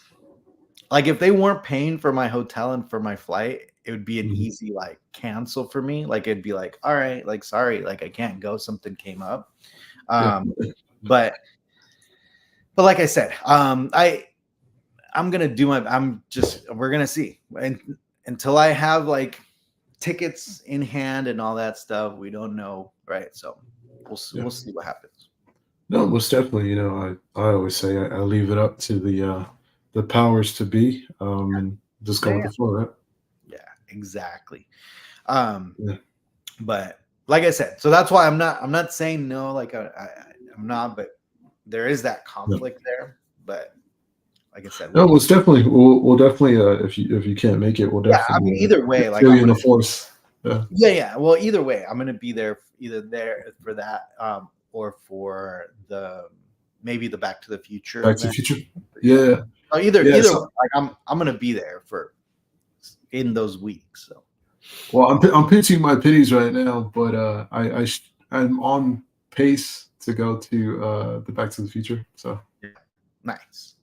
like if they weren't paying for my hotel and for my flight, it would be an Mhm. easy like cancel for me. Like it'd be like, all right, like sorry, like I can't go. Something came up. Yeah. Um, but like I said, I'm gonna do my. We're gonna see. And until I have like tickets in hand and all that stuff, we don't know, right? So Yeah. we'll see what happens. No, most definitely. I always say I leave it up to the powers to be, and just go Yeah, with the flow, right? yeah, exactly. Um, Yeah. but like I said, so that's why I'm not saying no. Like I'm not, but there is that Yeah. conflict there. But like I said, No, most definitely. We'll definitely. If you can't make it, we'll yeah. I mean, definitely either way, like feel I'm you in gonna. the force. Yeah. Yeah, yeah. Well, either way, I'm gonna be there either there for that, or for the maybe the Back to the Future Back to the event. Future. Yeah. Yeah. So either Yeah. either way, So, like I'm gonna be there for in those weeks. So well, I'm pinching my pennies right now, but I'm on pace to go to the Back to the Future. So yeah, nice.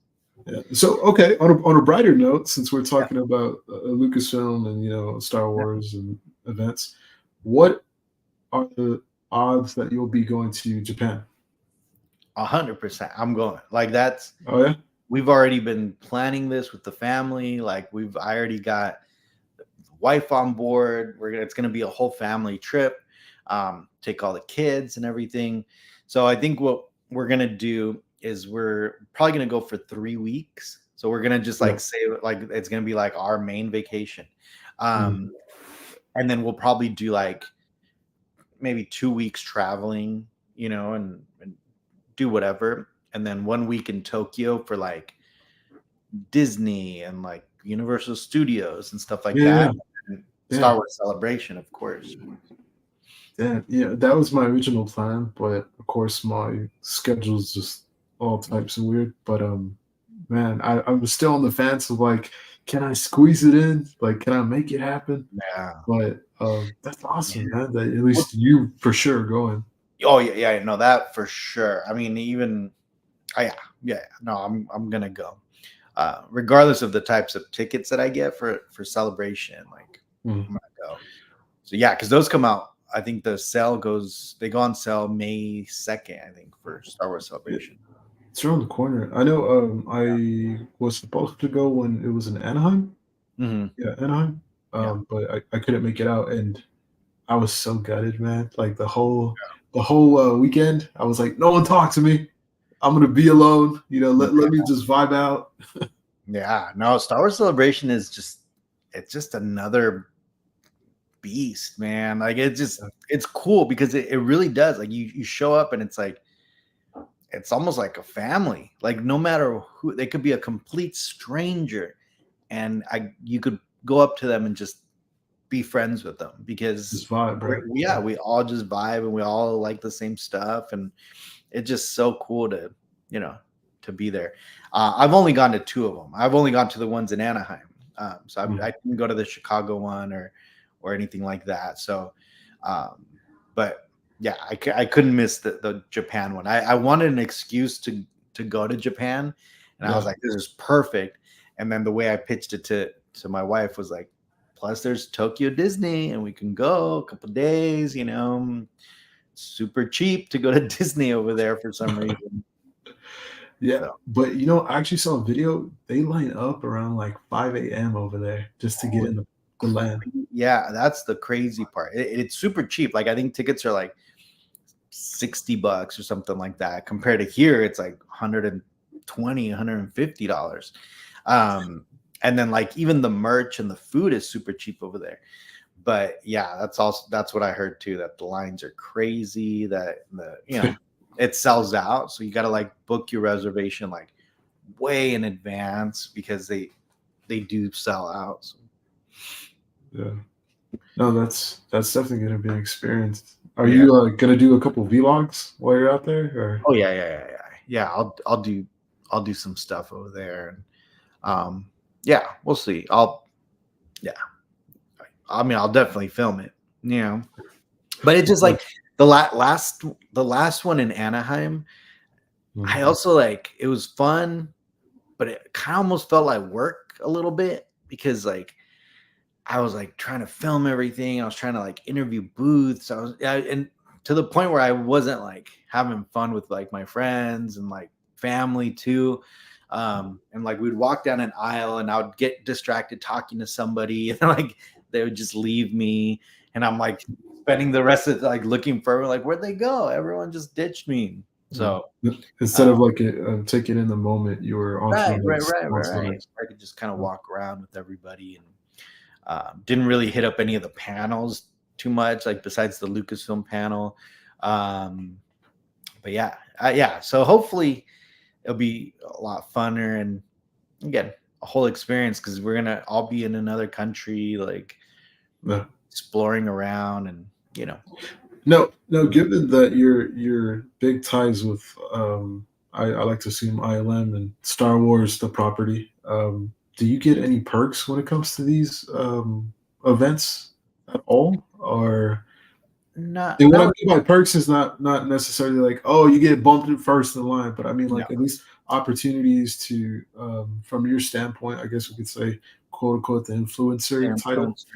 yeah. So okay, on a brighter note, since we're Yeah, talking about Lucasfilm and Star yeah. Wars and events, what are the odds that you'll be going to Japan? 100%. I'm going. Like that's Oh yeah. we've already been planning this with the family. Like I already got the wife on board. It's gonna be a whole family trip. Take all the kids and everything. So I think what we're gonna do is we're probably gonna go for 3 weeks. So we're gonna just Yeah. like say like it's gonna be like our main vacation. Mhm. Um, and then we'll probably do like maybe 2 weeks traveling, and do whatever. And then 1 week in Tokyo for like Disney and like Universal Studios and stuff like Yeah. Yeah. that. And Yeah. Star Wars Celebration, of course. Yeah, yeah, that was my original plan, but of course my schedule's just all types of weird. But man, I was still on the fence of like, can I squeeze it in? Like, can I make it happen? Yeah. But that's Yeah. awesome, man. That at Well, least you for sure going. oh yeah, yeah, no, that for sure. I mean, even yeah, yeah, no, I'm gonna go. Regardless of the types of tickets that I get for celebration, like Mm. I'm gonna go. So yeah, because those come out. I think they go on sale May 2nd, I think, for Star Wars Yeah, Celebration. it's around the corner. I know. I was supposed to go when it was in Anaheim. Hmm. Yeah, Anaheim. Yeah. But I couldn't make it out, and I was so gutted, man. Like the whole the whole weekend. I was like, no one talk to me. I'm gonna be alone. Let me just vibe out. Yeah, no, Star Wars Celebration is just it's just another beast, man. Like it's cool because it really does. Like you show up and it's like it's almost like a family. Like no matter who, they could be a complete stranger, and you could go up to them and just be friends with them because Just vibe, right? yeah, we all just vibe and we all like the same stuff, and it's just so cool to you know to be there. I've only gone to two of them. I've only gone to the ones in Anaheim, so I didn't go to the Chicago one or anything like that. So, um, but yeah, I couldn't miss the Japan one. I wanted an excuse to go to Japan, and I was Yeah. like, this is perfect. And then the way I pitched it to my wife was like, plus there's Tokyo Disney, and we can go a couple days. Super cheap to go to Disney over there for some reason. Yeah, So but I actually saw a video. They line up around like 5 a.m. over there just to get oh, in the land. yeah, that's the crazy part. It's super cheap. Like I think tickets are like $60 or something like that. Compared to here, it's like 120, $150. And then like even the merch and the food is super cheap over there. But yeah, that's what I heard too, that the lines are crazy, that it sells out. So you gotta like book your reservation like way in advance because they do sell out. So, Yeah. No, that's definitely gonna be an experience. Are yeah. you gonna do a couple vlogs while you're out there? Or Oh yeah. I'll do some stuff over there, and yeah, we'll see. Yeah. I mean, I'll definitely film it. But it's just like the last one in Anaheim. I Mhm. also like it was fun, but it kind of almost felt like work a little bit because like I was like trying to film everything. I was trying to like interview booths. And to the point where I wasn't like having fun with like my friends and like family too. And like we'd walk down an aisle and I would get distracted talking to somebody and like they would just leave me. And I'm like spending the rest of like looking for like where'd they go? Everyone just ditched me. Mm. So Instead uh, of like taking in the moment, you were on to the next right. slide. I could just kind of walk around with everybody and didn't really hit up any of the panels too much, like besides the Lucasfilm panel. Um, but yeah. So hopefully it'll be a lot funner and again a whole experience because we're gonna all be in another country, like Yeah. exploring around and you know. No, no. Given that your big ties with, I like to assume ILM and Star Wars, the property. Do you get any perks when it comes to these events at all? Or Not and what I not mean by perks is not necessarily like, oh, you get bumped in first in line, but I mean no like at least opportunities to, from your standpoint, I guess we could say, quote unquote, the influencer title. influencer.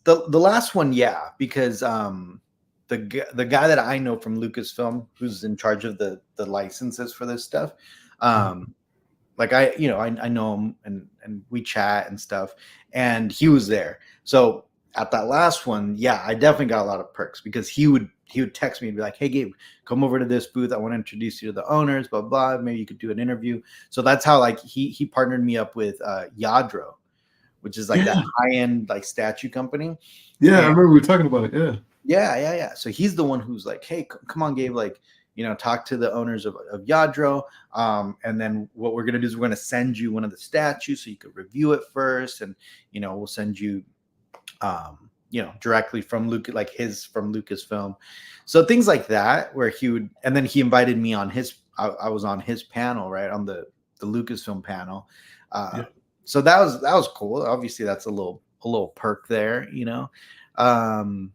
The last one, yeah, because the guy that I know from Lucasfilm, who's in charge of the licenses for this stuff, um, like I know him and we chat and stuff, and he was there. So at that last one, yeah, I definitely got a lot of perks because he would text me and be like, "Hey Gabe, come over to this booth. I want to introduce you to the owners. Blah blah. Maybe you could do an interview." So that's how like he partnered me up with Yadro, which is like that Yeah, high end like statue company. yeah, I And remember we were talking about it. Yeah, yeah. So he's the one who's like, hey, come on, Gabe, like, talk to the owners of Yadro. And then what we're going to do is we're going to send you one of the statues so you could review it first. And, we'll send you, directly from like his from Lucasfilm. So things like that, where and then he invited me on I was on his panel, right? On the Lucasfilm panel. yeah. So that was cool. Obviously that's a little perk there, Um,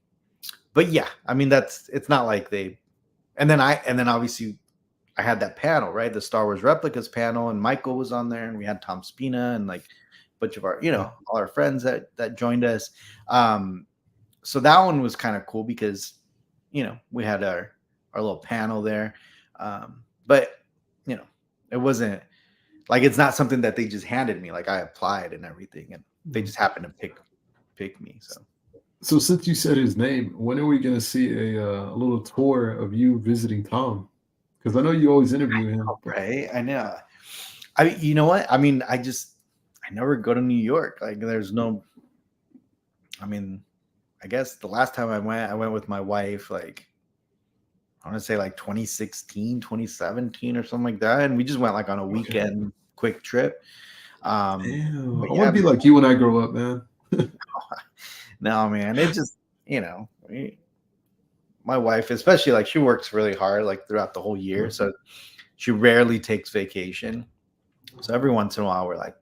but yeah, I mean it's not like and then obviously I had that panel, right? The Star Wars replicas panel, and Michael was on there, and we had Tom Spina and like a bunch of our, all our friends that joined us. So that one was kind of cool because we had our little panel there. But it wasn't like it's not something that they just handed me. Like I applied and everything, and they just happened to pick me. So So since you said his name, when are we gonna see a little tour of you visiting Tom? Because I know you always interview him. Oh, right? I know. You know what? I mean, I never go to New York. Like, there's no. I mean, I guess the last time I went with my wife. Like, I want to say like 2016, 2017, or something like that, and we just went like on a Okay. weekend quick trip. Damn. But I want yeah, to be like you when I grow up, man. no, man, it just my wife, especially, like, she works really hard like throughout the whole year, Right. so she rarely takes vacation. So every once in a while, we're like,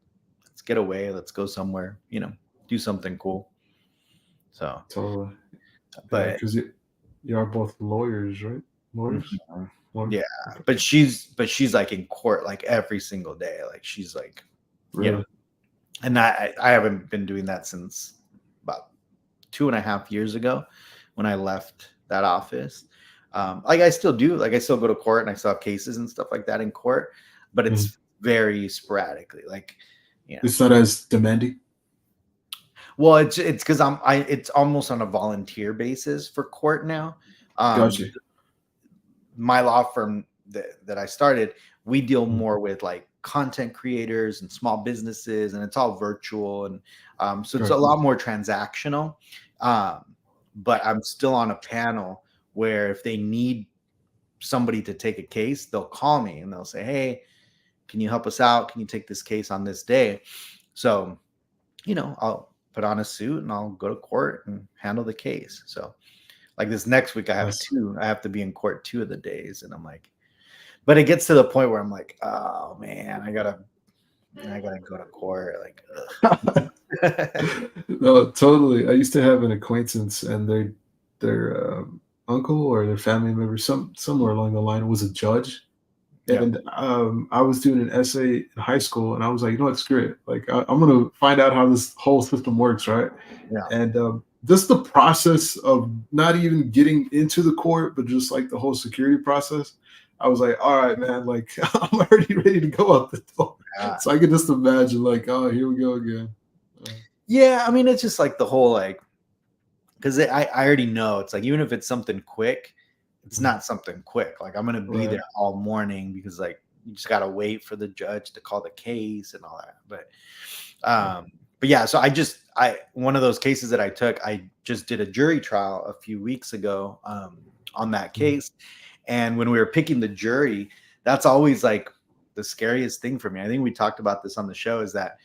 let's get away, let's go somewhere, do something cool. So, Totally. Yeah, but because you are both lawyers, right? Lawyers? mhm, Lawyers? yeah, Okay. but she's like in court like every single day. Like, she's like, you know, Really? and I haven't been doing that since about 2.5 years ago when I left that office. Like, I still do, like, I still go to court and I still have cases and stuff like that in court, but Mhm. it's very sporadically. Like, you know, It's not as demanding. well, it's because it's almost on a volunteer basis for court now. Gotcha. My law firm that I started, we deal Mhm. more with like content creators and small businesses, and it's all virtual, and so it's a Right. lot more transactional. Um, but I'm still on a panel where if they need somebody to take a case, they'll call me and they'll say, "Hey, can you help us out? Can you take this case on this day?" So, I'll put on a suit and I'll go to court and handle the case. So, like, this next week, Nice. I have to be in court 2 of the days, and I'm like, but it gets to the point where I'm like, oh man, I gotta go to court. Like, ugh. No, totally. I used to have an acquaintance, and their uncle or their family member, somewhere along the line, was a judge. Yeah, And I was doing an essay in high school, and I was like, you know what, screw it. Like, I'm gonna find out how this whole system works, right? yeah, And just the process of not even getting into the court, but just like the whole security process. I was like, all right, man, like I'm already ready to go out the door. yeah. So I could just imagine, like, oh, here we go again. Uh, Yeah, I mean, it's just like the whole, like, because I already know it's like, even if it's something quick, it's mm, not something quick. Like, I'm gonna be there right. all morning because, like, you just gotta wait for the judge to call the case and all that. Yeah. But yeah, so I one of those cases that I took, I just did a jury trial a few weeks ago, on that Mhm. case. And when we were picking the jury, that's always like the scariest thing for me. I think we talked about this on the show, is that,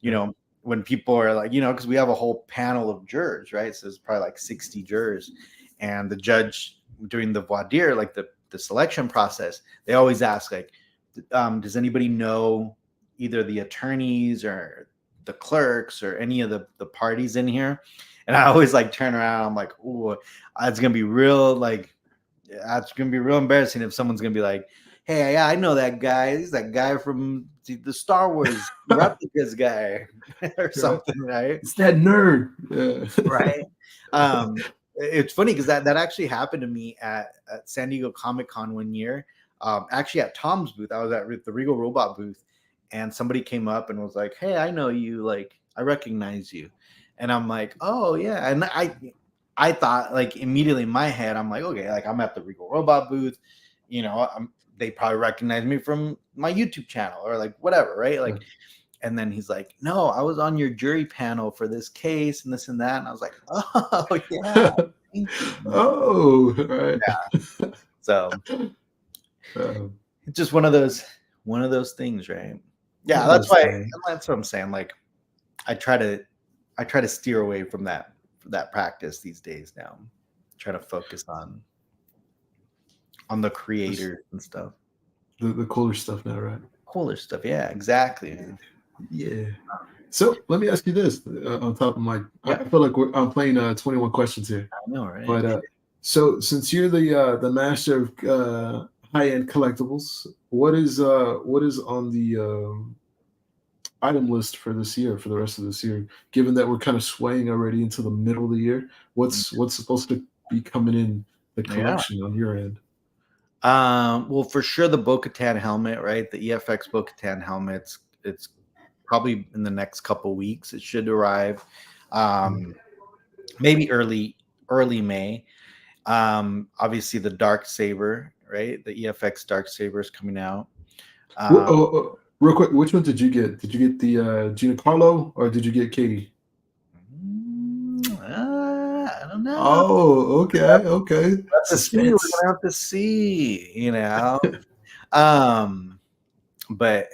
you Yeah. know, when people are like, because we have a whole panel of jurors, right? So there's probably like 60 jurors. And the judge doing the voir dire, like the selection process, they always ask, like, does anybody know either the attorneys or the clerks or any of the parties in here? And I always like turn around, I'm like, oh, it's gonna be real, like, that's gonna be real embarrassing if someone's gonna be like, "Hey, yeah, I know that guy. He's that guy from the Star Wars replicas guy," or Right. something, right? It's that nerd. Yeah. Right. Um, it's funny because that actually happened to me at San Diego Comic Con one year. Actually, at Tom's booth, I was at the Regal Robot booth, and somebody came up and was like, "Hey, I know you. Like, I recognize you," and I'm like, "Oh yeah," and I thought, like, immediately in my head, I'm like, okay, like, I'm at the Regal Robot booth, they probably recognize me from my YouTube channel or like whatever, right? Yeah. Like, and then he's like, no, I was on your jury panel for this case and this and that. And I was like, oh yeah, thank you, man. Oh, right. So Um, it's just one of those things, right? Yeah, one of those things. that's what I'm saying. Like, I try to I try to steer away from that practice these days now. Try to focus on the Just creators and stuff. the cooler stuff now, right? Cooler stuff. Yeah, exactly, man. Yeah. So let me ask you this on top of my, Yeah, I feel like I'm playing 21 questions here, I know, right? but so since you're the master of high end collectibles, what is on the item list for this year, for the rest of this year? Given that we're kind of swaying already into the middle of the year, what's supposed to be coming in the Yeah. collection on your end? Well, for sure, the Bo-Katan helmet, right? The EFX Bo-Katan helmets. It's probably in the next couple weeks. It should arrive. Mhm. Um, maybe early May. Obviously the Dark Saber, right? The EFX Dark Saber is coming out. What, Um, real quick, which one did you get? Did you get the Giancarlo or did you get Katie? I don't know. Oh, okay, okay. Have to see. We're Suspense. gonna have to see. Um, but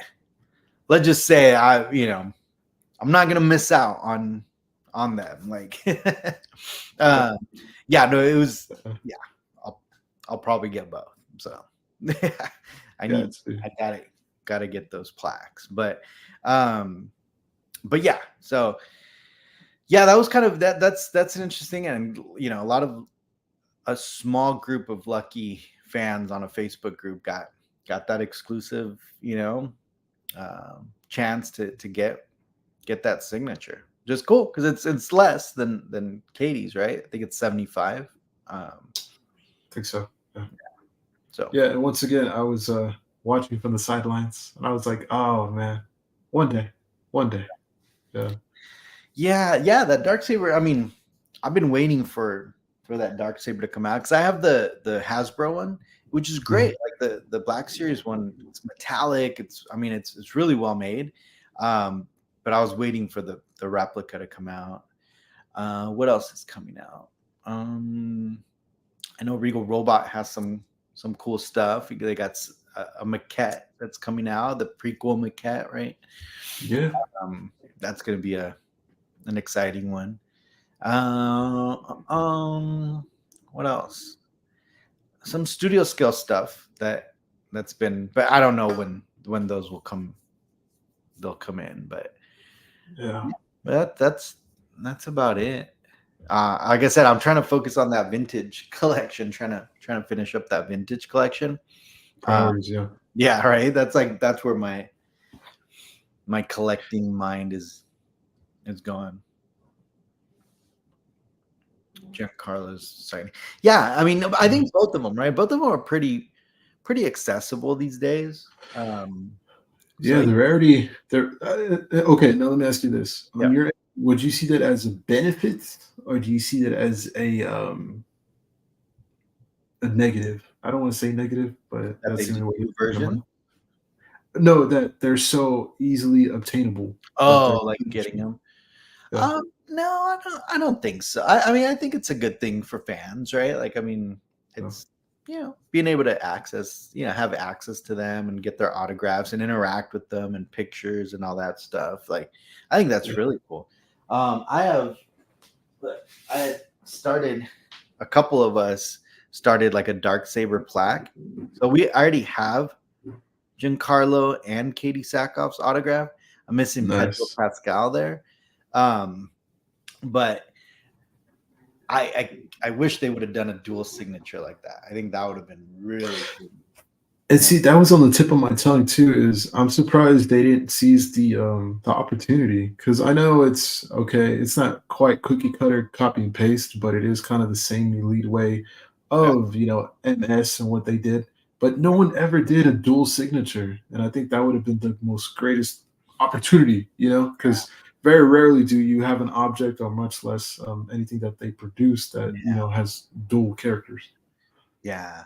let's just say I'm not gonna miss out on them. Like, uh, yeah, no, it was. Yeah, I'll I'll probably get both. So, I Yeah, need. I gotta get those plaques. Um, but yeah. So yeah, that was kind of that's an interesting, and a lot of a small group of lucky fans on a Facebook group got that exclusive, chance to get that signature. Just cool because it's less than Katie's, right? I think it's 75. Um, I think so. Yeah. so Yeah, and once again, I was watching from the sidelines, and I was like, "Oh man, one day, one day." Yeah. yeah, that dark saber. I mean, I've been waiting for that dark saber to come out because I have the Hasbro one, which is great. Mhm. Like the Black Series one, it's metallic. It's really well made. Um, but I was waiting for the replica to come out. What else is coming out? Um, I know Regal Robot has some cool stuff. They got a maquette that's coming out, the prequel maquette, right? Yeah. That's going to be an exciting one. Uh, um, what else? Some studio scale stuff that's been, but I don't know when those will come. They'll come in, Yeah. but that's about it. Like I said, I'm trying to focus on that vintage collection. Trying to finish up that vintage collection. Um, Priorities. Yeah. yeah, right. That's where my collecting mind is going. Giancarlo's signing. Yeah, I mean, I Mhm. think both of them, right? Both of them are pretty accessible these days. So Yeah, the rarity. There. Okay, now let me ask you this: yeah, on your end, would you see that as a benefit, or do you see that as a negative? I don't want to say negative, but that that's they the do only way to new put it in my. version. No, that they're so easily obtainable that they're Oh, like super getting cheap. them. Yeah. No, I don't think so. I mean, I think it's a good thing for fans, right? Like, I mean, Yeah. it's being able to access, have access to them and get their autographs and interact with them and pictures and all that stuff. Like, I think that's Yeah. really cool. I have, look, I had started a couple of us started like a dark saber plaque, so we already have Giancarlo and Katie Sackhoff's autograph. I'm missing Pedro Nice. Pascal there. Um, but I wish they would have done a dual signature like that. I think that would have been really cool. And see, that was on the tip of my tongue too. Is I'm surprised they didn't seize the opportunity because I know it's okay. It's not quite cookie cutter copy and paste, but it is kind of the same elite way Yeah, of MS and what they did. But no one ever did a dual signature, and I think that would have been the most greatest opportunity. Because very rarely do you have an object or much less anything that they produce that yeah, has dual characters. yeah,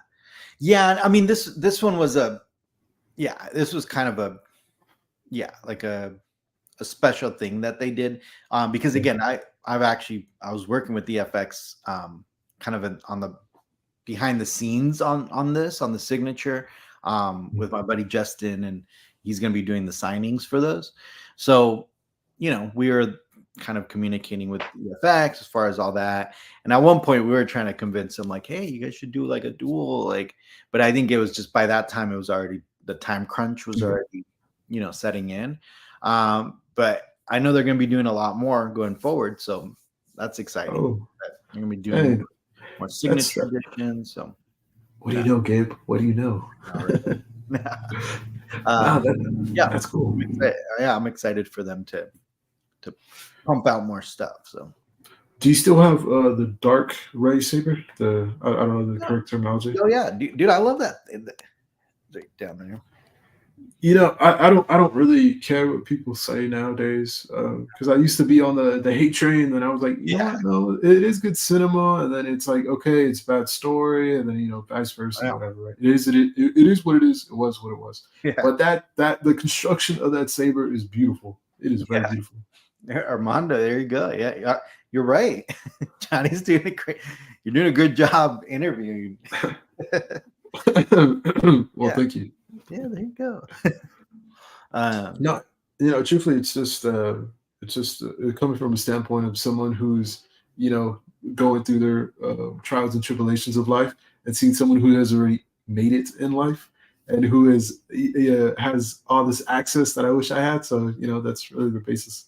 yeah. I mean, this one was this was kind of like a special thing that they did, because Yeah. again, I was working with DFX, kind of on the behind the scenes on the signature, with my buddy Justin, and he's going to be doing the signings for those. So, we were kind of communicating with DFX as far as all that. And at one point we were trying to convince him like, hey, you guys should do like a duel, like, but I think it was just by that time it was already the time crunch was Mhm. already, setting in. But I know they're going to be doing a lot more going forward. So that's exciting. Oh, They're going to be doing hey, more that's signature editions. So what do you know, Gabe? What do you know? all right. Nah, um, yeah, that's cool. I'm excited for them to pump out more stuff. So Do you still have the dark ray saber? I don't know the correct terminology. oh yeah, dude, I love that right down there. I don't really care what people say nowadays, because I used to be on the hate train, and I was like, you know Yeah. what, no, it is good cinema, and then it's like, okay, it's bad story, and then vice versa, Yeah. whatever, right? It is what it is. It was what it was. Yeah. But that the construction of that saber is beautiful. It is very Yeah. beautiful. Armando, there you go. Yeah, yeah, you're right. Johnny's doing a great. You're doing a good job interviewing. Well, Yeah, thank you. yeah, there you go. Um, No, truthfully, it's just coming from a standpoint of someone who's you know going through their trials and tribulations of life, and seeing someone who has already made it in life, and who has all this access that I wish I had. So that's really the basis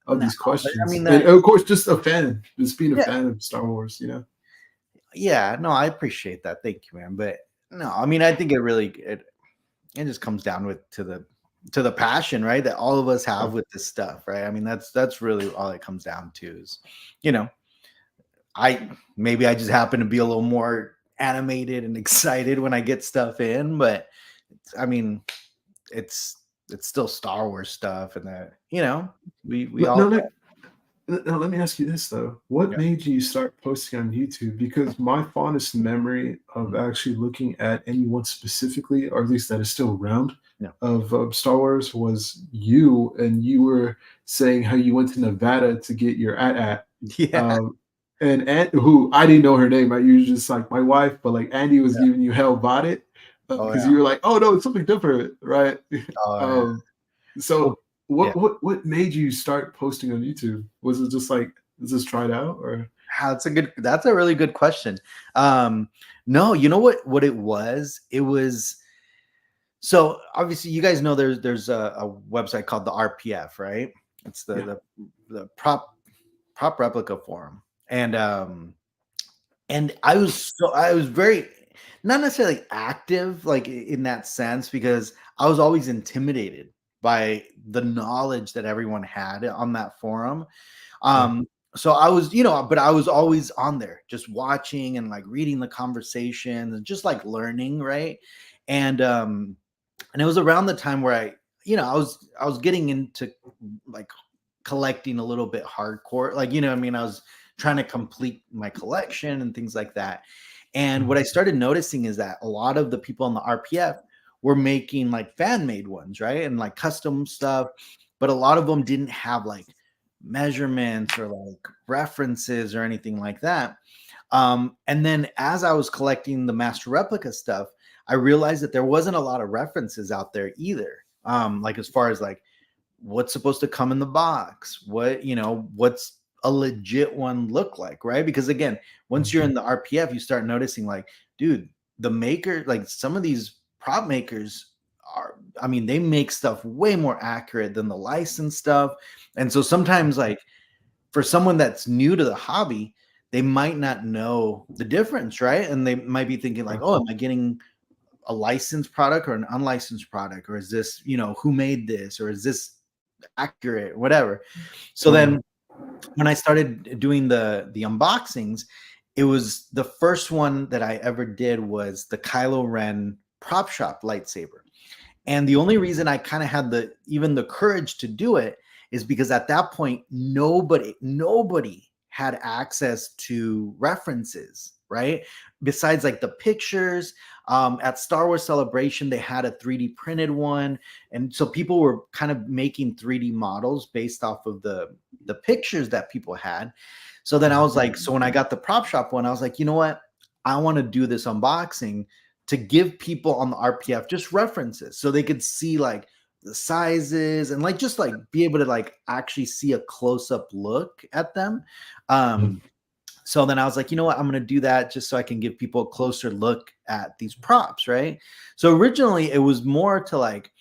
of no, these but I questions, mean and that. of course, just a fan, just being a Yeah, fan of Star Wars. yeah. No, I appreciate that. Thank you, man. But no, I mean, I think it just comes down to the passion, right? That all of us have with this stuff, right? I mean, that's really all it comes down to is, you know, I maybe I just happen to be a little more animated and excited when I get stuff in, but I mean, it's it's still Star Wars stuff, and that we But all no, now, let me ask you this though. What yeah. made you start posting on YouTube? Because my fondest memory of Mhm. actually looking at anyone specifically, or at least that is still around, Yeah. of Star Wars was you, and you were saying how you went to Nevada to get your at. Yeah. Um, and who I didn't know her name, right? You were just like my wife, but like Andy was giving you hell about it Oh because yeah. you were like, oh no, it's something different, right? Oh yeah. um, Well, so yeah. what made you start posting on YouTube? Was it just like, let's just try it out, or That's a really good question. Um, no, you know what it was? It was so obviously you guys know there's a website called the RPF, right? It's the yeah? the prop replica forum. And I was very not necessarily active like in that sense because I was always intimidated by the knowledge that everyone had on that forum. Yeah. um so I was, but I was always on there just watching and like reading the conversations and just like learning, right? And um and it was around the time where I was getting into like collecting a little bit hardcore, like, I mean, I was trying to complete my collection and things like that. And what Mhm. I started noticing is that a lot of the people on the RPF were making like fan made ones, right? And like custom stuff, but a lot of them didn't have like measurements or like references or anything like that. And then as I was collecting the master replica stuff, I realized that there wasn't a lot of references out there either. Like as far as like what's supposed to come in the box, what's a legit one look like, right? Because again, once you're in the RPF, you start noticing like, dude, the maker, like some of these prop makers are, I mean, they make stuff way more accurate than the licensed stuff. And so sometimes like for someone that's new to the hobby, they might not know the difference, right? And they might be thinking like, Yeah. "Oh, am I getting a licensed product or an unlicensed product, or is this, who made this, or is this accurate, whatever?" So Totally. then when I started doing the unboxings, it was the first one that I ever did was the Kylo Ren prop shop lightsaber. And the only reason I kind of had the courage to do it is because at that point, nobody had access to references, right? Besides like the pictures. At Star Wars Celebration, they had a 3D printed one. And so people were kind of making 3D models based off of the pictures that people had. So then I Mhm. was like, so when I got the prop shop one, I was like, you know what? I want to do this unboxing to give people on the RPF just references so they could see like the sizes and like just like be able to like actually see a close up look at them. Yeah. Um, so then I was like, you know what, I'm going to do that just so I can give people a closer look at these props, right? So originally it was more to like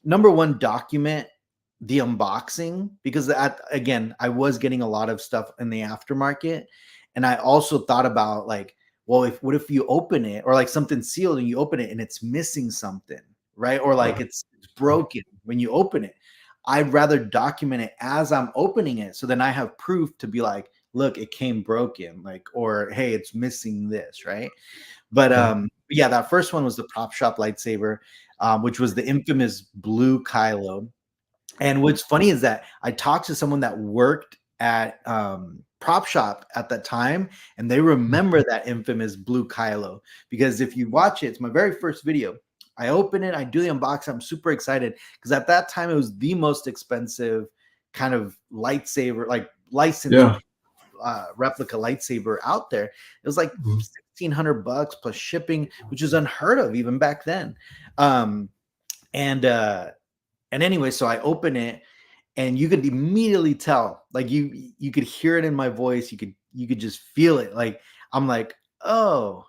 number one, document the unboxing because again, I was getting a lot of stuff in the aftermarket, and I also thought about like, well, if what if you open it or like something sealed and you open it and it's missing something, right? Or like Yeah. it's broken when you open it. I'd rather document it as I'm opening it so then I have proof to be like, look, it came broken, like, or hey, it's missing this, right? But Yeah. yeah, that first one was the prop shop lightsaber. which was the infamous blue Kylo. And what's funny is that I talked to someone that worked at prop shop at that time, and they remember that infamous blue Kylo, because if you watch it, it's my very first video. I open it, I do the unboxing. I'm super excited because at that time it was the most expensive kind of lightsaber, like licensed Yeah. replica lightsaber out there. It was like Mhm. $1,600 plus shipping, which is unheard of even back then. Um, and anyway, so I open it, and you could immediately tell, like you could hear it in my voice. You could just feel it. Like I'm like, oh,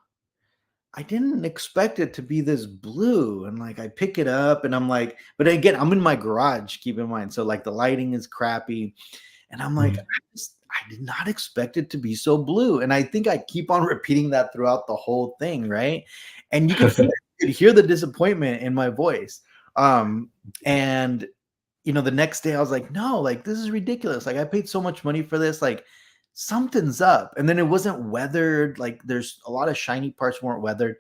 I didn't expect it to be this blue. And like I pick it up, and I'm like, but again, I'm in my garage. Keep in mind, so like the lighting is crappy, and I'm like, Mhm. I did not expect it to be so blue. And I think I keep on repeating that throughout the whole thing, right? And you could feel it. You could hear the disappointment in my voice. And the next day I was like, no, like this is ridiculous. Like I paid so much money for this. Like something's up. And then it wasn't weathered. Like there's a lot of shiny parts weren't weathered.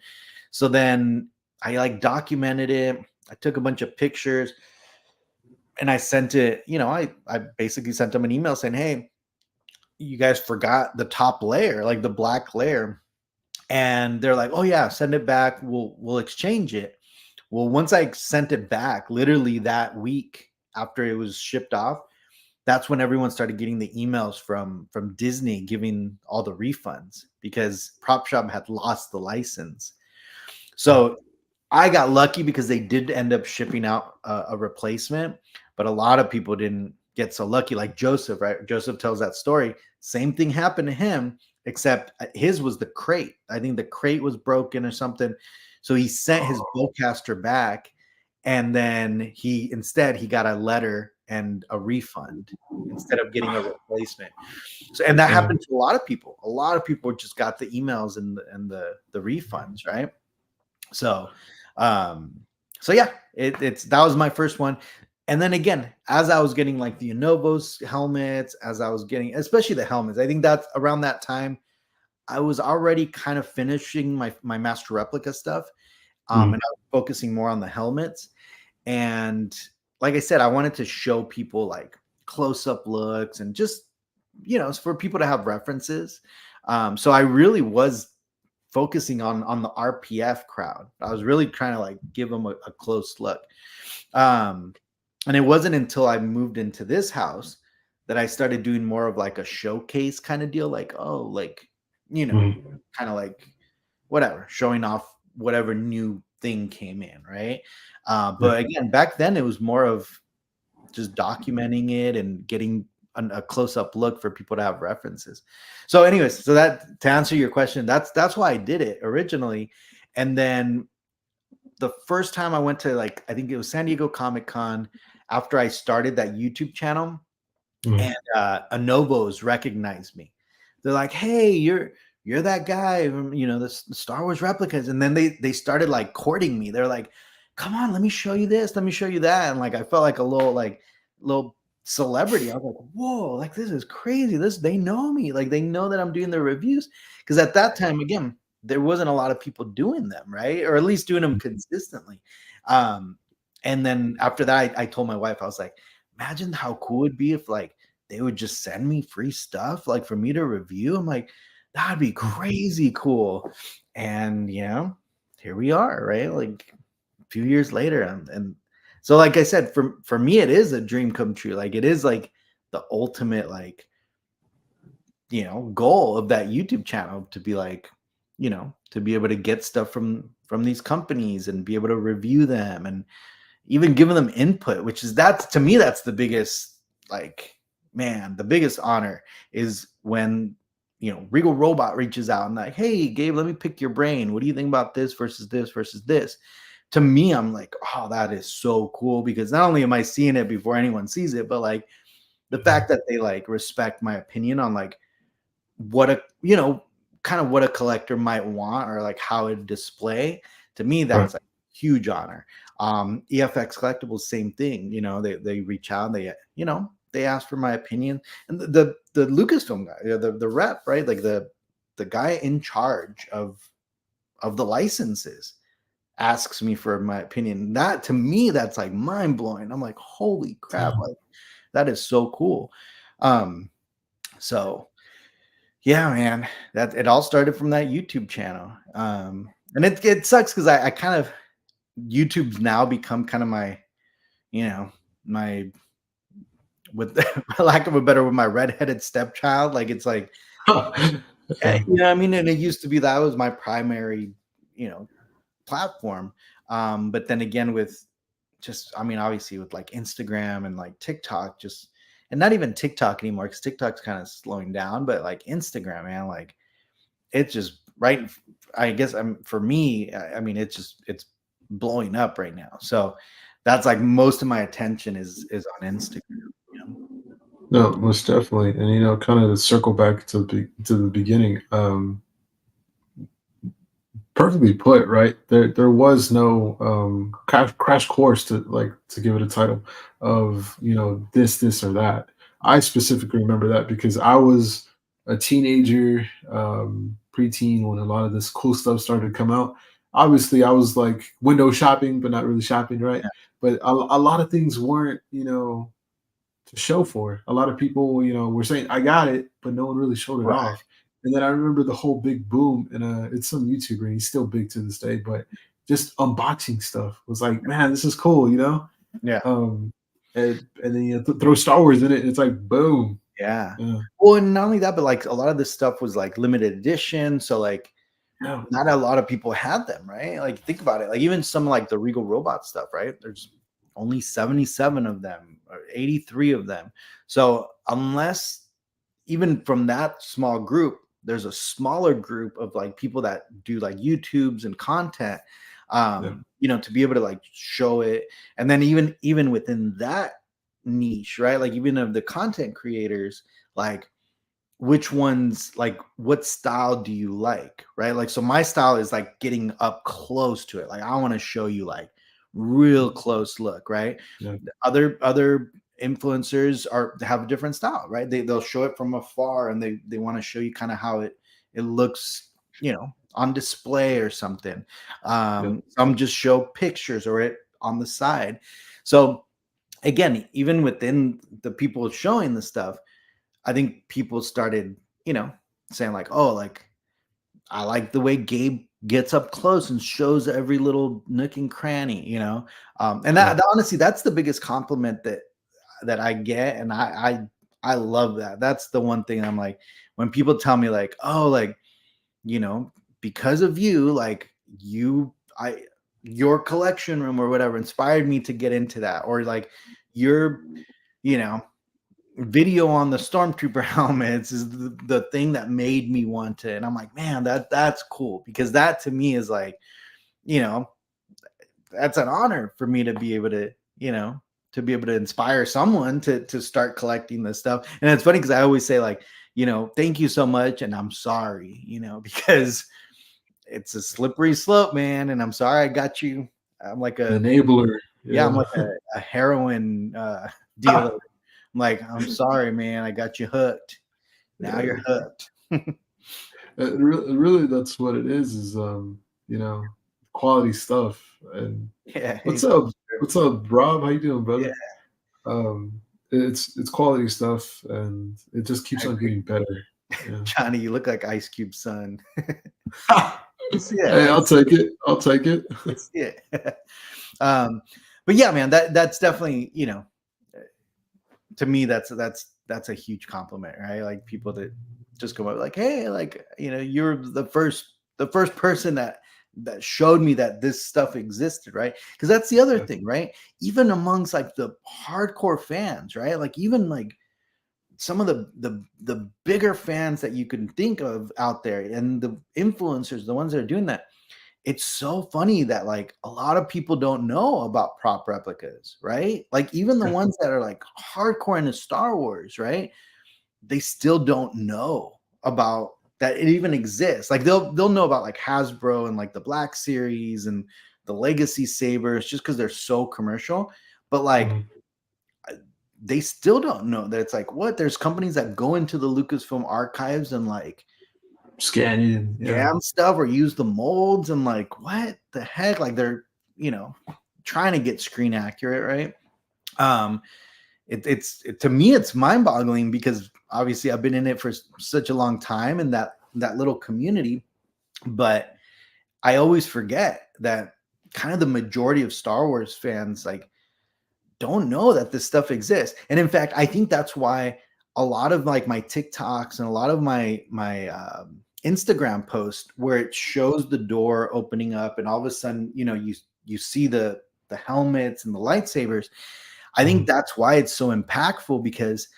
So then I like documented it. I took a bunch of pictures, and I sent it, I basically sent them an email saying, hey, you guys forgot the top layer, like the black layer. And they're like, oh yeah, send it back. We'll exchange it. Well, once I sent it back, literally that week after it was shipped off, that's when everyone started getting the emails from Disney giving all the refunds because Prop Shop had lost the license. So I got lucky because they did end up shipping out a replacement, but a lot of people didn't get so lucky. Like Joseph, right? Joseph tells that story. Same thing happened to him, except his was the crate. I think the crate was broken or something. So he sent his bowcaster back, and then he got a letter and a refund instead of getting a replacement. So, and that Yeah. happened to a lot of people. A lot of people just got the emails and the refunds, right? So, um, so yeah, it's that was my first one. And then again, as I was getting like the Anovos helmets, as I was getting, especially the helmets, I think that's around that time I was already kind of finishing my master replica stuff, and Mhm. I was focusing more on the helmets. And like I said, I wanted to show people like close up looks and just for people to have references. So I really was focusing on the RPF crowd. I was really trying to like give them a close look. Um, and it wasn't until I moved into this house that I started doing more of like a showcase kind of deal, like, oh, like, Mhm. kind of like whatever, showing off whatever new thing came in, right? Yeah. But again, back then it was more of just documenting it and getting a close-up look for people to have references. So anyways, so that to answer your question, that's why I did it originally. And then the first time I went to, like, I think it was San Diego Comic Con, after I started that YouTube channel, and Mhm. Anovos recognized me. They're like, hey, you're that guy from the Star Wars replicas. And then they started like courting me. They're like, come on, let me show you this, let me show you that. And like I felt like a little celebrity. I was like, whoa, like this is crazy. This They know me, like they know that I'm doing the reviews. Because at that time, again, there wasn't a lot of people doing them, right? Or at least doing them consistently. um and then after that, I told my wife, I was like, imagine how cool it'd be if like they would just send me free stuff like for me to review. I'm like, that'd be crazy cool. And here we are, right? Like a few years later. And so like I said, for me, it is a dream come true. Like it is like the ultimate like goal of that YouTube channel to be like, to be able to get stuff from these companies and be able to review them and even giving them input, which is that's to me, that's the biggest, like, man, the biggest honor is when Regal Robot reaches out and like, hey Gabe, let me pick your brain. What do you think about this versus this versus this? To me, I'm like, oh, that is so cool, because not only am I seeing it before anyone sees it, but like the fact that they like respect my opinion on like what a kind of what a collector might want or like how it display. To me, Right. that's a huge honor. EFX Collectibles, same thing. They reach out, they ask for my opinion. And the Lucasfilm guy, the rep, right? Like the guy in charge of the licenses, asks me for my opinion. That to me, that's like mind blowing. I'm like, holy crap, like that is so cool. Um, so yeah, man, that it all started from that YouTube channel. And it sucks because I kind of YouTube's now become kind of my, you know, my with lack of a better word, my redheaded stepchild. Like it's like, you know, what I mean, and it used to be that was my primary, you know, platform. But then again, with just, I mean, obviously with like Instagram and like TikTok, just and not even TikTok anymore because TikTok's kind of slowing down, but like Instagram, man, like it's just right. I guess I'm for me, I mean, it's blowing up right now. So that's like most of my attention is on Instagram. You know? No, most definitely. And kind of to circle back to the beginning, perfectly put, right? There was no crash course to give it a title of this or that. I specifically remember that because I was a teenager, preteen when a lot of this cool stuff started to come out. Obviously, I was like window shopping, but not really shopping, right? Yeah. But a lot of things weren't, to show for. A lot of people, were saying, "I got it," but no one really showed it Right. off. And then I remember the whole big boom, and it's some YouTuber, and he's still big to this day, but just unboxing stuff was like, man, this is cool, Yeah. Um, and then throw Star Wars in it, and it's like boom. Yeah. Yeah, Well, and not only that, but like a lot of this stuff was like limited edition. So like yeah, not a lot of people had them, right? Like think about it. Like even some like the Regal Robot stuff, right? There's only 77 of them or 83 of them. So unless even from that small group, there's a smaller group of like people that do like YouTubes and content, yeah, you know, to be able to like show it. And then even within that niche, right? Like even of the content creators, like which ones like what style do you like, right? Like so my style is like getting up close to it, like I want to show you like real close look, right? yeah, Other influencers are have a different style, right? They'll show it from afar and they want to show you kind of how it looks, you know, on display or something. yeah, Some just show pictures or it on the side. So again, even within the people showing the stuff, I think people started, you know, saying like, "Oh, like I like the way Gabe gets up close and shows every little nook and cranny," you know. And yeah, that honestly, that's the biggest compliment that I get, and I love that. That's the one thing I'm like when people tell me like, "Oh, like you know, because of you, like I your collection room or whatever inspired me to get into that," or like your, you know, video on the stormtrooper helmets is the thing that made me want to. And I'm like, man, that's cool because that to me is like, you know, that's an honor for me to be able to, you know, to be able to inspire someone to start collecting this stuff. And it's funny because I always say like, you know, thank you so much and I'm sorry, you know, because it's a slippery slope, man. And I'm sorry I got you. I'm like a enabler. yeah, I'm Yeah, like a heroin dealer. I'm like, I'm sorry, man, I got you hooked. Now you're yeah. hooked. Really, that's what it is you know, quality stuff. And Yeah, what's he's up? What's up, Rob? How you doing, yeah, brother? It's quality stuff, and it just keeps I on agree. getting better. Yeah. Johnny, you look like Ice Cube's son. I see it. Hey, I'll take it. I'll take it. I see it. um, but yeah, man, that's definitely, you know, to me that's a huge compliment, right? Like people that just come up like, hey, like, you know, you're the first person that showed me that this stuff existed, right? Because that's the other Yeah, thing, right? Even amongst like the hardcore fans, right? Like even like some of the bigger fans that you can think of out there and the influencers, the ones that are doing that, it's so funny that like a lot of people don't know about prop replicas, right? Like even the yeah, ones that are like hardcore into Star Wars, right? They still don't know about that it even exists. Like they'll know about like Hasbro and like the Black Series and the Legacy Sabers just because they're so commercial. But like mhm, they still don't know that it's like what there's companies that go into the Lucasfilm archives and like Scan in. Yeah. jam stuff or use the molds, and like, what the heck? Like they're, you know, trying to get screen accurate, right? Um, to me, it's mind boggling because obviously I've been in it for such a long time in that little community, but I always forget that kind of the majority of Star Wars fans like don't know that this stuff exists. And in fact, I think that's why a lot of like my TikToks and a lot of my Instagram posts where it shows the door opening up and all of a sudden, you know, you see the helmets and the lightsabers. I think that's why it's so impactful because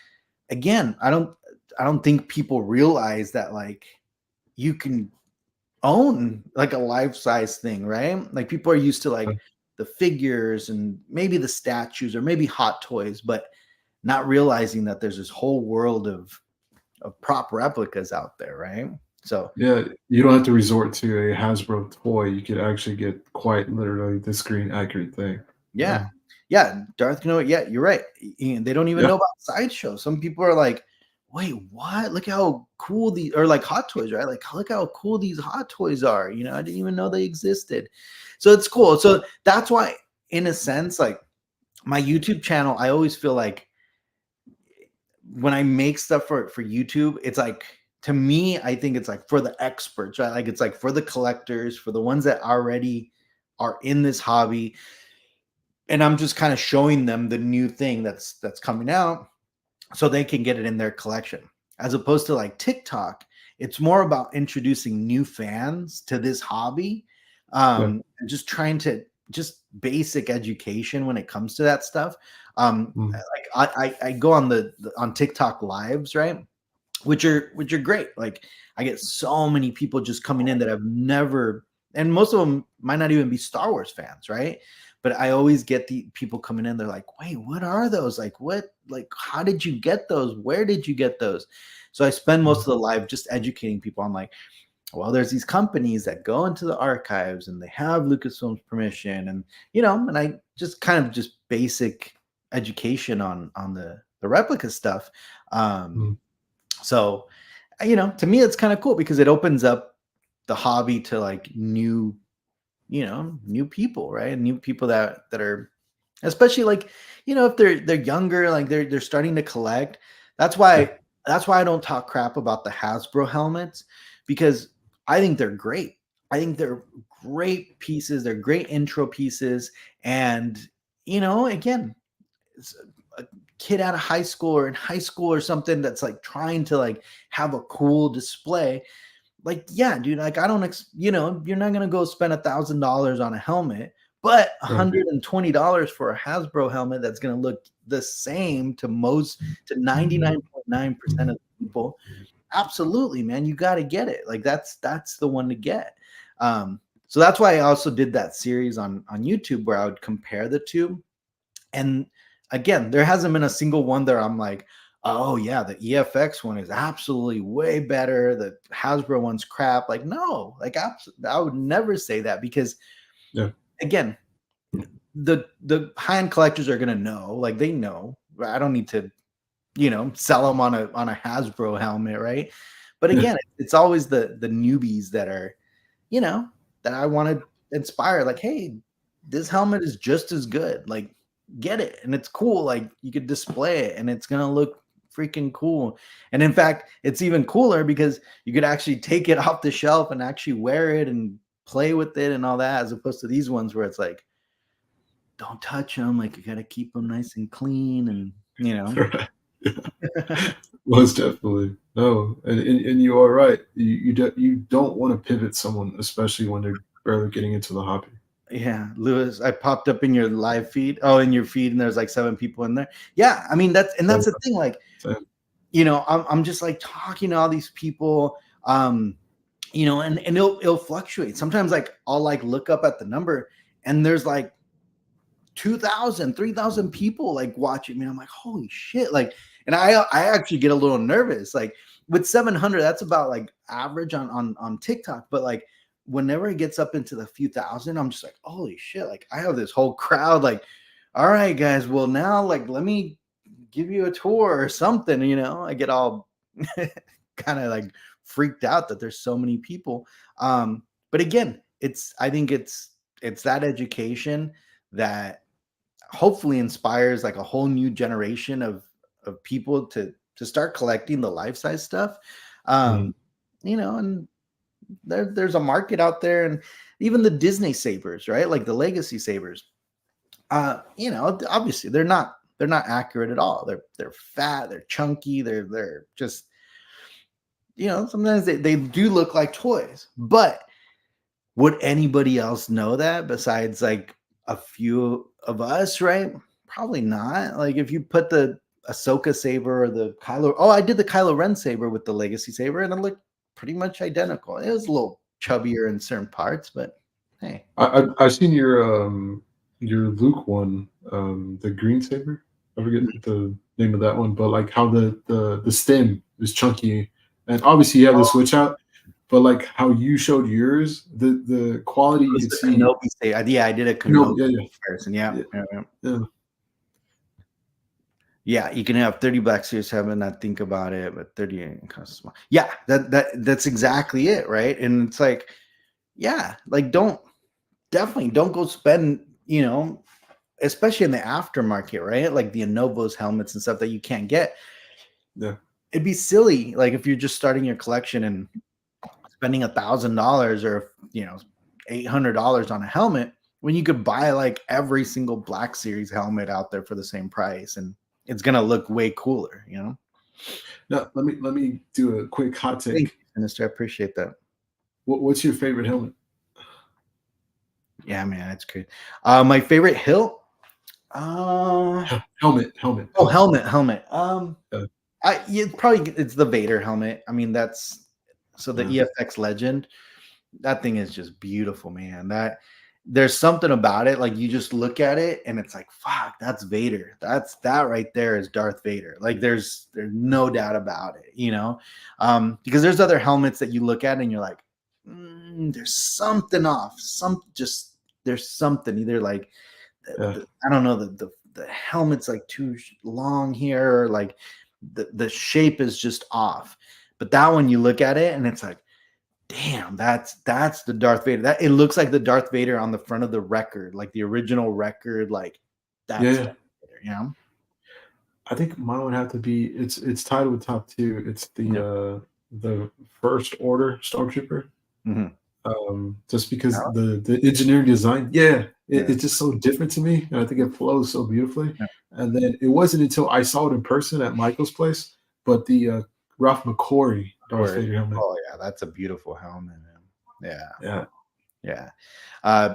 again, I don't think people realize that like you can own like a life-size thing, right? Like people are used to like the figures and maybe the statues or maybe hot toys, but not realizing that there's this whole world of prop replicas out there, right? So Yeah, you don't have to resort to a Hasbro toy. You could actually get quite literally the screen accurate thing. yeah. Yeah. Yeah, Darth Kanoa, yeah, you're right. They don't even Yeah. know about sideshow. Some people are like, wait, what? Look how cool these or like hot toys, right? Like, look how cool these hot toys are. You know, I didn't even know they existed. So it's cool. So that's why, in a sense, like my YouTube channel, I always feel like when I make stuff for YouTube, it's like to me, I think it's like for the experts, right? Like it's like for the collectors, for the ones that already are in this hobby, and I'm just kind of showing them the new thing that's coming out so they can get it in their collection. As opposed to like TikTok, it's more about introducing new fans to this hobby, Yeah. and just trying to just basic education when it comes to that stuff. Mm. Like I go on on TikTok lives, right? Which are great. Like I get so many people just coming in that I've never, and most of them might not even be Star Wars fans, right? But I always get the people coming in. They're like, "Wait, what are those? Like, what? Like, how did you get those? Where did you get those?" So I spend most Mm. of the live just educating people. I'm like, "Well, there's these companies that go into the archives and they have Lucasfilm's permission, and and I just kind of just basic education on the replica stuff." Um, Mm. so, to me, it's kind of cool because it opens up the hobby to like new people, right? New people that are, especially like, if they're younger, like they're starting to collect. That's Yeah. why that's why I don't talk crap about the Hasbro helmets because I think they're great. I think they're great pieces. They're great intro pieces, and again, it's a kid out of high school or in high school or something that's like trying to like have a cool display. Like, yeah, dude, like I don't you're not gonna go spend $1,000 on a helmet, but Right. $120 for a Hasbro helmet that's gonna look the same to 99.9% of people. Absolutely, man, you got to get it. Like that's the one to get. So that's why I also did that series on YouTube where I would compare the two. And again, there hasn't been a single one there I'm like, oh yeah, the EFX one is absolutely way better. The Hasbro one's crap. Like, no, like I would never say that because Yeah. again, the high-end collectors are gonna know, like they know. I don't need to, sell them on a Hasbro helmet, right? But Yeah. again, it's always the newbies that are, you know, that I want to inspire. Like, hey, this helmet is just as good. Like, get it, and it's cool. Like, you could display it, and it's gonna look freaking cool. And in fact, it's even cooler because you could actually take it off the shelf and actually wear it and play with it and all that, as opposed to these ones where it's like, don't touch them. Like, you gotta keep them nice and clean, and Right. Yeah. Most definitely. No, and you are right. You don't want to pivot someone, especially when they're barely getting into the hobby. Yeah, Lewis, I popped up in your live feed. Oh, in your feed, and there's like 7 people in there. Yeah, I mean So, that's the thing. Like, same. I'm just like talking to all these people, and it'll fluctuate. Sometimes like I'll like look up at the number, and there's like 2,000, 3,000 people like watching me. I'm like, holy shit! Like, and I actually get a little nervous. Like with 700, that's about like average on TikTok, but like whenever it gets up into the few thousand, I'm just like, holy shit! Like I have this whole crowd. Like, all right, guys, well now like let me give you a tour or something. I get all kind of like freaked out that there's so many people. But again, I think it's that education that hopefully inspires like a whole new generation of people to start collecting the life size stuff. Mhm. And there's a market out there, and even the Disney sabers, right? Like the legacy sabers. Obviously they're not accurate at all. They're fat, they're chunky, they're just, sometimes they do look like toys. But would anybody else know that besides like a few of us, right? Probably not. Like if you put the Ahsoka saber or the I did the Kylo Ren saber with the Legacy saber, and it looked pretty much identical. It was a little chubbier in certain parts, but hey, I've seen your Luke one, the green saber. I forget the name of that one, but like how the stem is chunky, and obviously you have the switch out, but like how you showed yours, the quality it you was could the see. Kenobi saber. Yeah, I did a No, Kenobi yeah, yeah, comparison. Yeah, yeah, yeah, yeah. yeah. Yeah, you can have 30 Black Series heaven, not think about it, but 30 ain't kind of small. Yeah, that's exactly it, right? And it's like, yeah, like definitely don't go spend, especially in the aftermarket, right? Like the Anovos helmets and stuff that you can't get. Yeah. It'd be silly, like if you're just starting your collection and spending $1,000 or $800 on a helmet when you could buy like every single Black Series helmet out there for the same price, and it's gonna look way cooler. Now let me do a quick hot Thank take. you, Sinister. I appreciate that. What's your favorite helmet? Yeah, man, that's great. My favorite hilt. Uh, Helmet. helmet. It's the Vader helmet. I mean, that's so the Yeah. EFX Legend. That thing is just beautiful, man. There's something about it, like you just look at it and it's like, fuck, that's Vader. That right there is Darth Vader. Like there's no doubt about it. Because there's other helmets that you look at and you're like, there's something off. There's something either like Yeah. I don't know, the helmet's like too long here, or like the shape is just off. But that one you look at it and it's like, damn, that's the Darth Vader. That it looks like the Darth Vader on the front of the record, like the original record, like that's Yeah. Darth Vader. I think mine would have to be it's tied with top two. It's Yeah. the First Order Stormtrooper. Mhm. Just because Yeah. the engineering design, yeah, Yeah. it's just so different to me, and I think it flows so beautifully. Yeah. And then it wasn't until I saw it in person at Michael's place, but the Ralph McQuarrie Darth Or Vader helmet. oh yeah, that's a beautiful helmet, man. Yeah, Yeah. yeah. Uh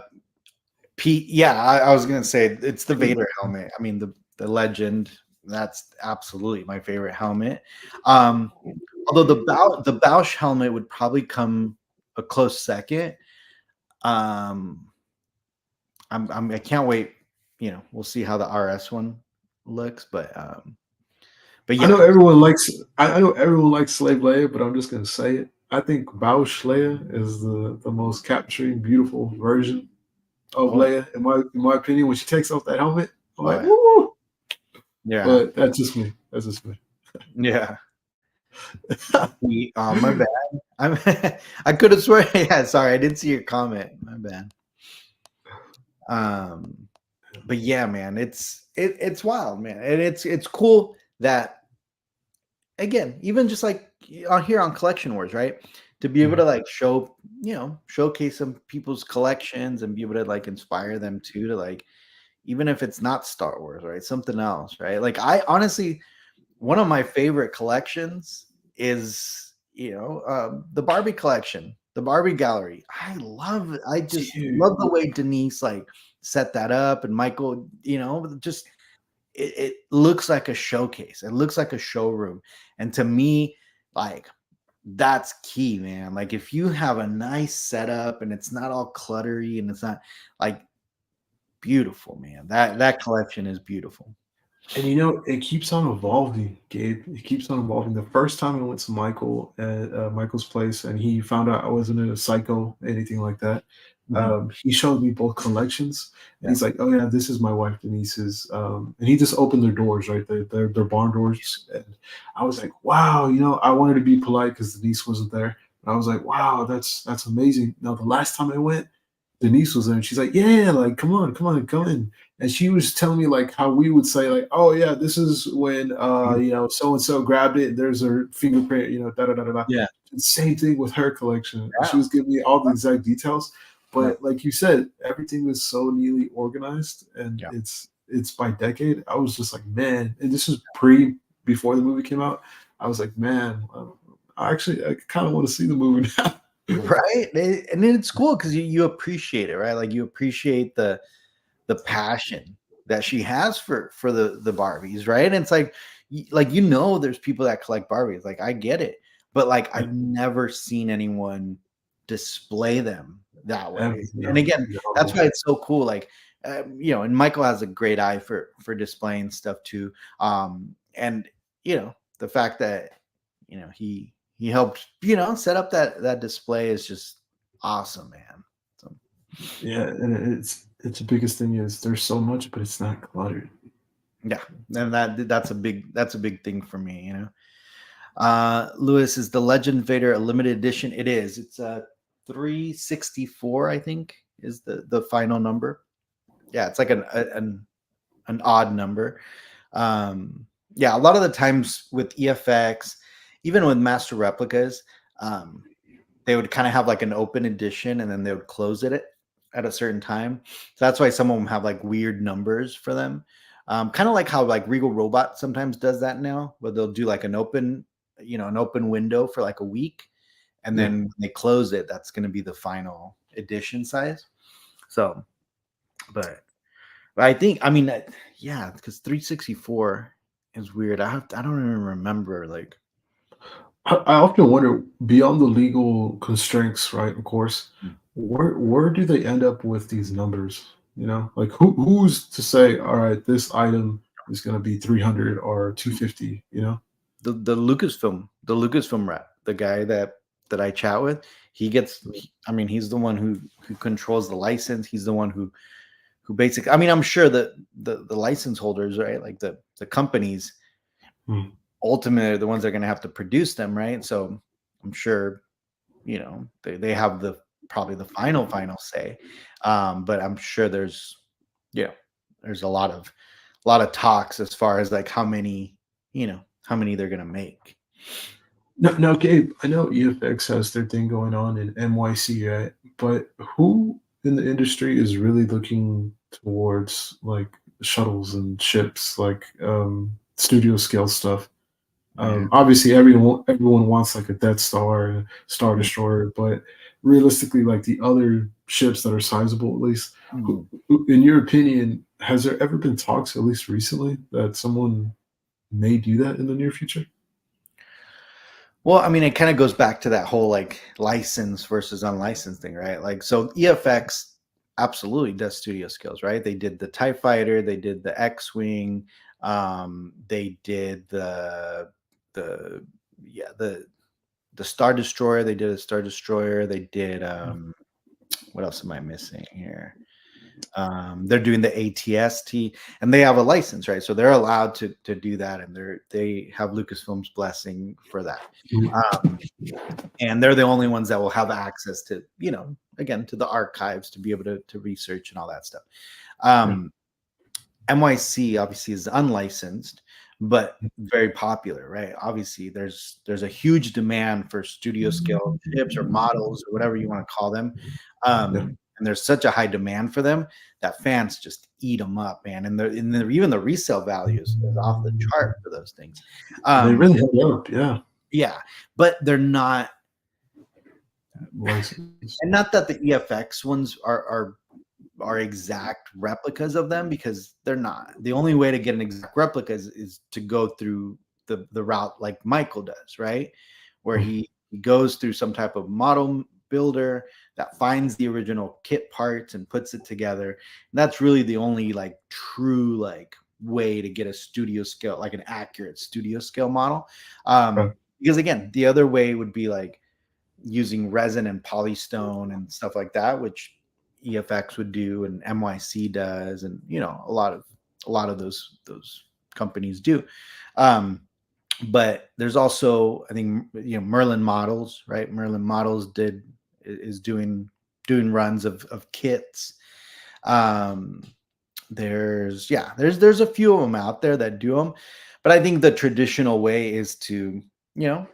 Pete, yeah, I was gonna say it's the Vader helmet. I mean the legend. That's absolutely my favorite helmet. Um, Although the Bausch helmet would probably come a close second. Um, I can't wait. We'll see how the RS one looks, but I yeah, know everyone likes I know everyone likes Slave Leia, but I'm just gonna say it. I think Bausch Leia is the most capturing, beautiful version of oh Leia, in my opinion. When she takes off that helmet, I'm like, yeah, woo! yeah, But that's just me. That's just me. yeah. My bad. I'm I could have sworn. Yeah, sorry, I didn't see your comment. My bad. But yeah, man, it's wild, man, and it's cool that again, even just like on here on Collection Wars, right? To be able to like showcase some people's collections and be able to like inspire them too to like, even if it's not Star Wars, right? Something else, right? Like I honestly, one of my favorite collections is the Barbie collection, the Barbie gallery. I just Dude. love the way Denise like set that up, and Michael, just it looks like a showcase. It looks like a showroom. And to me, like that's key, man. Like if you have a nice setup and it's not all cluttery and it's not like beautiful, man. That collection is beautiful. And it keeps on evolving, Gabe. It keeps on evolving. The first time I went to Michael at Michael's place, and he found out I wasn't a psycho, anything like that. Mhm. He showed me both collections, and Yeah. he's like, "Oh yeah, this is my wife Denise's." And he just opened their doors, right? Their barn doors. And I was like, wow, I wanted to be polite because Denise wasn't there. And I was like, wow, that's amazing. Now the last time I went, Denise was there, and she's like, yeah, like come on, come on, come in. And she was telling me like how we would say like, oh yeah, this is when Mhm. so and so grabbed it. There's her fingerprint, da da da da da. Yeah. Same thing with her collection. Yeah. She was giving me all the exact details. Yeah. But like you said, everything is so neatly organized, and Yeah. it's by decade. I was just like, man, and this is pre before the movie came out. I was like, man, I kind of want to see the movie now. Right. And then it's cool because you appreciate it, right? Like you appreciate the passion that she has for the Barbies, right? And it's like there's people that collect Barbies. Like I get it, but like Yeah, I've never seen anyone display them that way. And no, again, that's no. why it's so cool. Like and Michael has a great eye for displaying stuff too. And the fact that he helped set up that display is just awesome, man. So Yeah, and it's the biggest thing is there's so much, but it's not cluttered. yeah, and that's a big thing for me. Lewis, is the Legend Vader a limited edition? It is. It's a 364, I think, is the final number. Yeah, it's like an odd number. Yeah, a lot of the times with EFX, even with master replicas, um, they would kind of have like an open edition and then they would close it at a certain time. So that's why some of them have like weird numbers for them. Kind of like how like Regal Robot sometimes does that now, where they'll do like an open window for like a week, and Yeah. then when they close it, that's going to be the final edition size. So, but I think, I mean, yeah, because 364 is weird. I don't even remember like. I often wonder beyond the legal constraints, right? Of course, Hmm. where do they end up with these numbers? Like who's to say, all right, this item is going to be 300 or 250? The Lucasfilm rep, the guy that I chat with, I mean, he's the one who controls the license. He's the one who basically, I mean, I'm sure that the license holders, right, like the companies, Hmm. ultimately are the ones that are going to have to produce them, right? So I'm sure they have probably the final say. But I'm sure yeah there's a lot of talks as far as like how many they're going to make. Now, Gabe, I know EFX has their thing going on in NYC, right? But who in the industry is really looking towards like shuttles and ships, like studio scale stuff? Yeah. Obviously, everyone wants like a Death Star and a Star Mm, Destroyer, but realistically, like the other ships that are sizable, at least, mm. in your opinion, has there ever been talks, at least recently, that someone may do that in the near future? Well, I mean, it kind of goes back to that whole like license versus unlicensed thing, right? Like, so EFX absolutely does studio skills, right? They did the TIE Fighter, they did the X-Wing, they did the yeah, the Star Destroyer, they did a Star Destroyer, they did what else am I missing here? They're doing the ATST, and they have a license, right? So they're allowed to do that, and they have Lucasfilm's blessing for that. Mhm. Um, and they're the only ones that will have access to, again, to the archives to be able to research and all that stuff. Yeah. Um, NYC obviously is unlicensed, but very popular, right? Obviously, there's a huge demand for studio scale chips or models or whatever you want to call them. Yeah. And there's such a high demand for them that fans just eat them up, man. And even the resale values is off the chart for those things. They Um, really held up, yeah. yeah, but they're not, License. and not that the EFX ones are exact replicas of them, because they're not. The only way to get an exact replica is to go through the route like Michael does, right? Where Mm. he goes through some type of model builder that finds the original kit parts and puts it together. And that's really the only like true like way to get a studio scale, like an accurate studio scale model. Okay. Because again, the other way would be like using resin and polystone and stuff like that, which EFX would do and MYC does, and a lot of those companies do. Um, but there's also, I think, Merlin Models, right? Merlin Models is doing runs of kits. Um, there's a few of them out there that do them, but I think the traditional way is to, you know,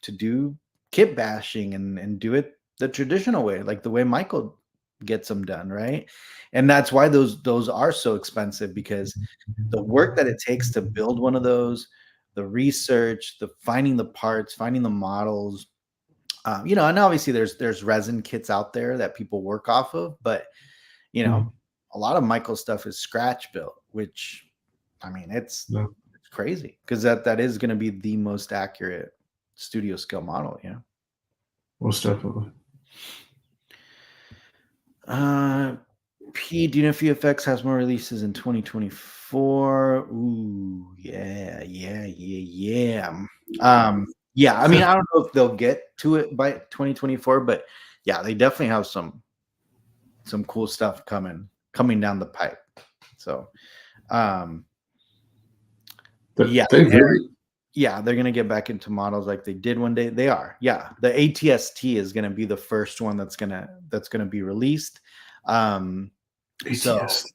to do kit bashing and do it the traditional way, like the way Michael gets them done, right? And that's why those are so expensive, because the work that it takes to build one of those, the research, the finding the parts, finding the models, and obviously there's resin kits out there that people work off of, but you know, Mhm. a lot of Michael stuff is scratch built, which, I mean, Yeah, it's crazy because that is going to be the most accurate studio scale model. most definitely. Uh, P, do you know if VFX has more releases in 2024? Ooh, yeah, yeah, yeah, yeah. Yeah, I mean, I don't know if they'll get to it by 2024, but yeah, they definitely have some cool stuff coming down the pipe. So, um, yeah, They really, yeah, they're gonna get back into models like they did one day. They are, yeah. The ATST is gonna be the first one that's gonna be released. Um, so ATS.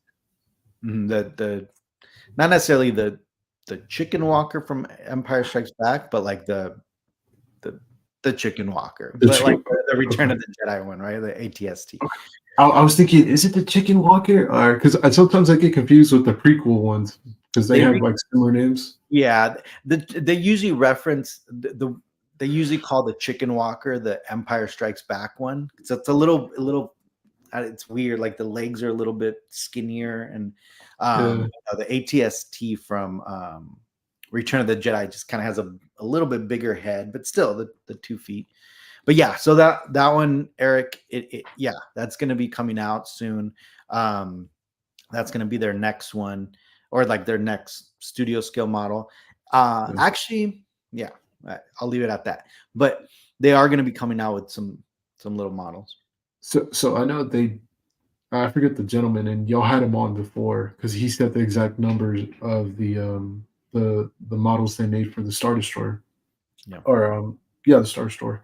the not necessarily the chicken walker from Empire Strikes Back, but like the the chicken walker, The but like chicken. the Return Okay. of the Jedi one, right? The ATST. Okay. I was thinking, is it the Chicken Walker? Or because sometimes I get confused with the prequel ones because they They have like similar names. Yeah, they usually reference they usually call the chicken walker the Empire Strikes Back one. So it's a little it's weird. Like the legs are a little bit skinnier, and Yeah. the ATST from Return of the Jedi just kind of has a little bit bigger head, but still the 2 feet. But yeah, so that one, Eric, yeah, that's going to be coming out soon. Um, that's going to be their next one, or like their next studio scale model. Yeah. Actually, yeah, I'll leave it at that. But they are going to be coming out with some little models. So I know they. I forget the gentleman, and y'all had him on before because he said the exact numbers of the models they made for the Star Destroyer, Yeah. or yeah, the Star Destroyer.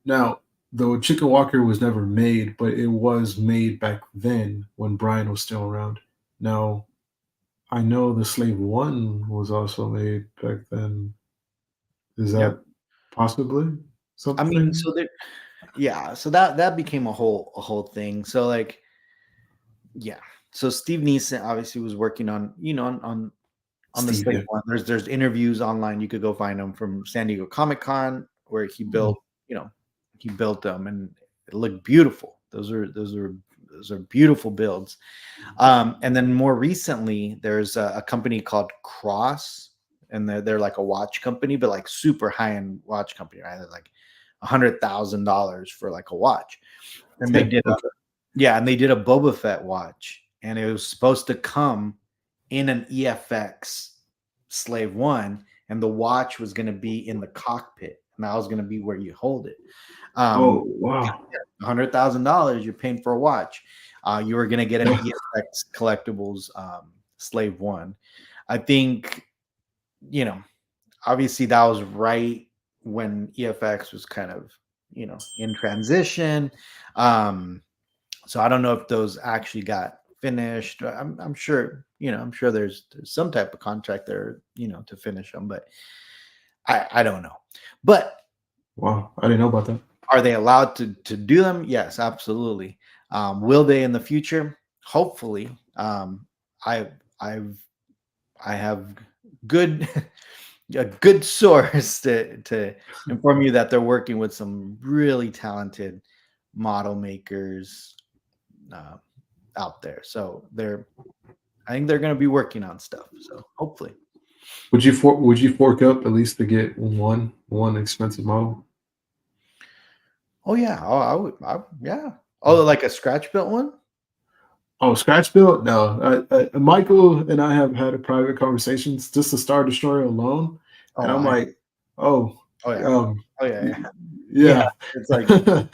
Now, the Chicken Walker was never made, but it was made back then when Brian was still around. Now, I know the Slave One was also made back then. Is Yep. that possibly I mean, something? so there, yeah, so that became a whole thing. So like, yeah. So Steve Neeson obviously was working on, on the Steve, slate yeah. one. There's interviews online. You could go find them from San Diego Comic Con where Mm, you know, he built them, and it looked beautiful. Those are beautiful builds. And then more recently, there's a company called Cross, and they're like a watch company, but like super high end watch company, right? They're like $100,000 for like a watch, and they okay, did okay. and they did a Boba Fett watch, and it was supposed to come in an EFX Slave One, and the watch was going to be in the cockpit, and that was going to be where you hold it. Oh, Um, wow. $100,000 you're paying for a watch. You were going to get an EFX Collectibles Slave One. I think, you know, obviously that was right when EFX was kind of, in transition. Um, so I don't know if those actually got finished. I'm sure, I'm sure there's some type of contract there, to finish them, but I don't know. But Wow, I didn't know about that. are they allowed to do them? Yes, absolutely. Will they in the future? Hopefully. I I've I have good a good source to inform you that they're working with some really talented model makers uh, out there. So I think they're going to be working on stuff. So hopefully. Would you fork up at least to get one expensive model? Oh yeah. Oh, yeah. Oh, like a scratch built one. Oh, scratch build? No. Michael and I have had a private conversations just to Star Destroyer alone, and Oh, I'm like, oh, oh yeah. um, Oh yeah. y- Yeah. Yeah. yeah. It's like, let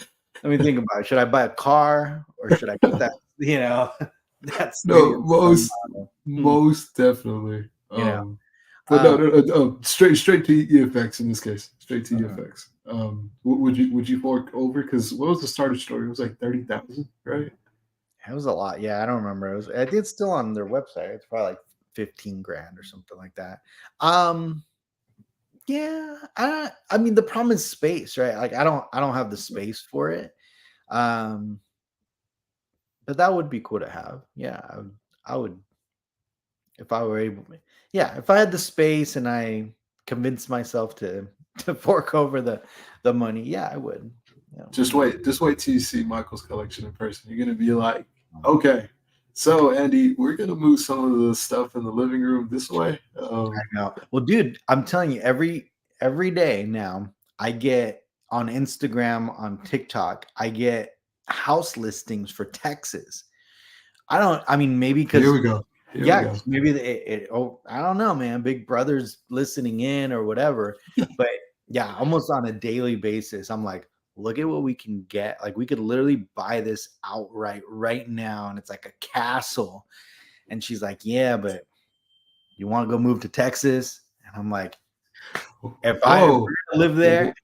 me think about it. Should I buy a car or should I get that? That No, studio scale model? Hmm, most definitely. you know. But no, no, straight to EFX in this case. Straight to Mhm. EFX. Would you fork over? Because what was the starter story? It was like 30,000, right? It was a lot. Yeah, I don't remember. I think it's still on their website. It's probably like 15 grand or something like that. Um, yeah, I mean the problem is space, right? Like I don't have the space for it. Um, but that would be cool to have. Yeah, I would if I were able. Yeah, if I had the space and I convinced myself to to fork over the money, yeah, I would. Yeah, Just wait till you see Michael's collection in person. You're gonna be like, okay, so Andy, we're gonna move some of the stuff in the living room this way. no. Well, dude, I'm telling you, every day now I get on Instagram, on TikTok, I get house listings for Texas. I mean, maybe Here because we go. Here we yeah, go. 'cause maybe oh, I don't know, man. Big Brother's listening in or whatever. But yeah, almost on a daily basis, I'm like, look at what we can get. Like, we could literally buy this outright right now, and it's like a castle. And she's like, yeah, but you want to go move to Texas? And I'm like, if I ever Whoa. live there,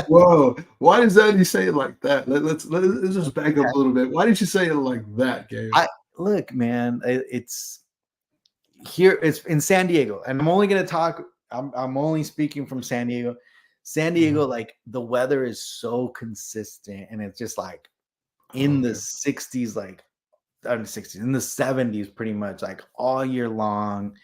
Whoa. Why does Andy say it like that? Let's just back up a little bit. Why did you say it like that, Gabe? I look, man, it's here. It's in San Diego, and I'm only gonna talk. I'm only speaking from San Diego. San Diego, like the weather is so consistent, and it's just like in the Okay. 60s, like in the 60s, in the 70s, pretty much like all year long.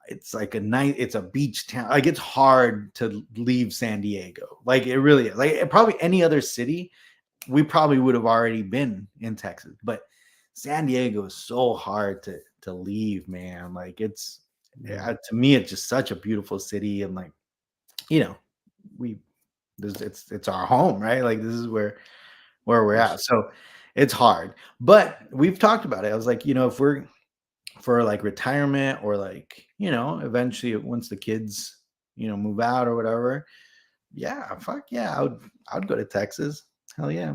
It's like a night. It's a beach town. Like it's hard to leave San Diego. Like it really is. Like probably any other city, we probably would have already been in Texas, but San Diego is so hard to leave, man. Like it's Yeah. to me, it's just such a beautiful city, and like you know, we it's our home, right? Like this is where we're at. So it's hard, but we've talked about it. I was like, if we're for like retirement or like eventually once the kids move out or whatever, yeah, fuck yeah, I would go to Texas. Hell yeah.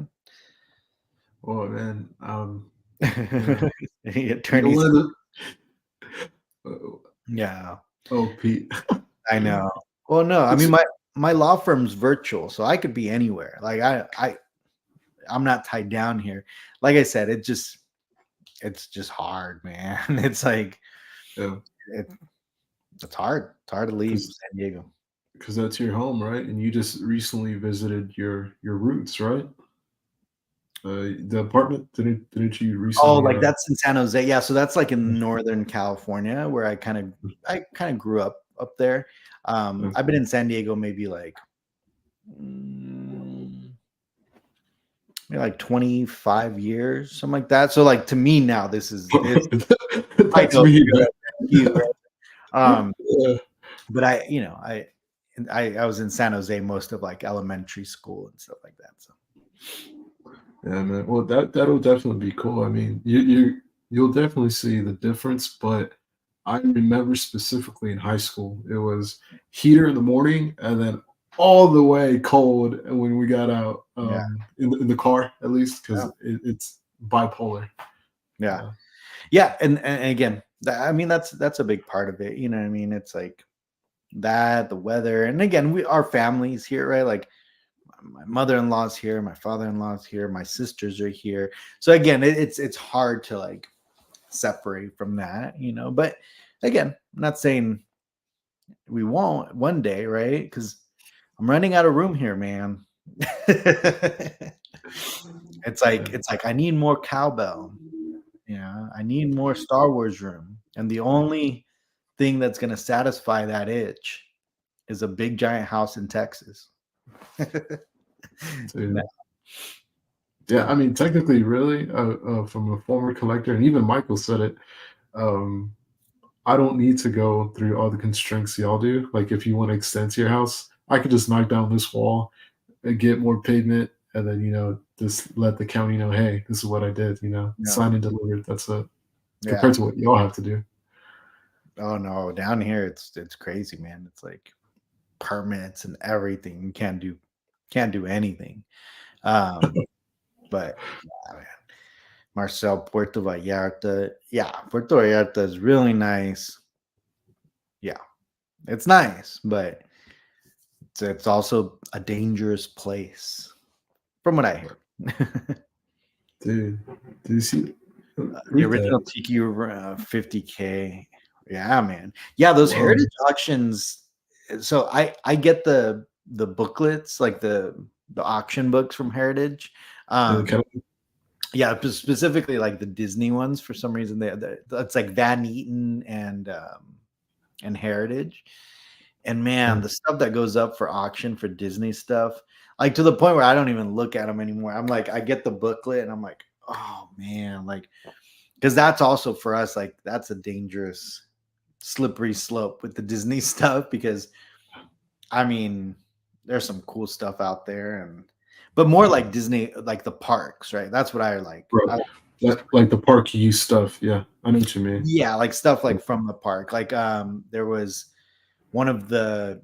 Oh man. You know, you're Attorneys. one of the uh, Yeah, oh Pete. I know. Well, no, I It's mean my law firm's virtual, so I could be anywhere. Like I'm not tied down here. Like I said, it's just hard, man. It's like yeah, it, it's hard. It's hard to leave because San Diego. that's your home, right? And you just recently visited your roots, right? The apartment didn't you Oh, recently? like that's in San Jose. Yeah, so that's like in Northern California where I kind of grew up there. I've been in San Diego maybe mm, maybe like 25 years, something like that. So like to me now this I That's know me, man. you, right? Um, Yeah. but I was in San Jose most of like elementary school and stuff like that. So Yeah, man. Well, that'll definitely be cool. I mean, you'll definitely see the difference. But I remember specifically in high school, it was heater in the morning and then all the way cold when we got out yeah, in the car, at least because yeah, it's bipolar. yeah, Uh, yeah. And again, I mean that's a big part of it. You know what I mean? It's like that, the weather, and again, our families here, right? Like my mother-in-law's here, my father-in-law's here, my sisters are here. So again, it's hard to like separate from that. But again, I'm not saying we won't one day, right? Because I'm running out of room here, man. it's like yeah. it's like I need more cowbell. I need more Star Wars room, and the only thing that's going to satisfy that itch is a big giant house in Texas. So, yeah. No, Yeah, I mean, technically, really, from a former collector, and even Michael said it. Um, I don't need to go through all the constraints y'all do. Like, if you want to extend to your house, I could just knock down this wall and get more pavement, and then just let the county know, hey, this is what I did. no, Sign and delivered. That's it. yeah. Compared to what y'all have to do. Oh no, down here it's crazy, man. It's like permits and everything. You can't do anything. Um, but yeah, man. Marcel, Puerto Vallarta. Yeah, Puerto Vallarta is really nice. Yeah. It's nice, but it's also a dangerous place, from what I hear. Dude, do you see? The Read that. original Tiki were 50K. Yeah, man. Yeah, those Whoa. heritage auctions. So I get the booklets, like the auction books from Heritage. Yeah, Um, yeah, specifically like the Disney ones. For some reason, it's like Van Eaton and Heritage. And man, the stuff that goes up for auction for Disney stuff, like to the point where I don't even look at them anymore. I'm like, I get the booklet and I'm like, oh man, like because that's also for us, like that's a dangerous, slippery slope with the Disney stuff. Because I mean, there's some cool stuff out there, and but more like Disney, like the parks, right? That's what I like. bro. Like the park use stuff. Yeah, I know what you mean. Yeah, like stuff like from the park. Like there was one of the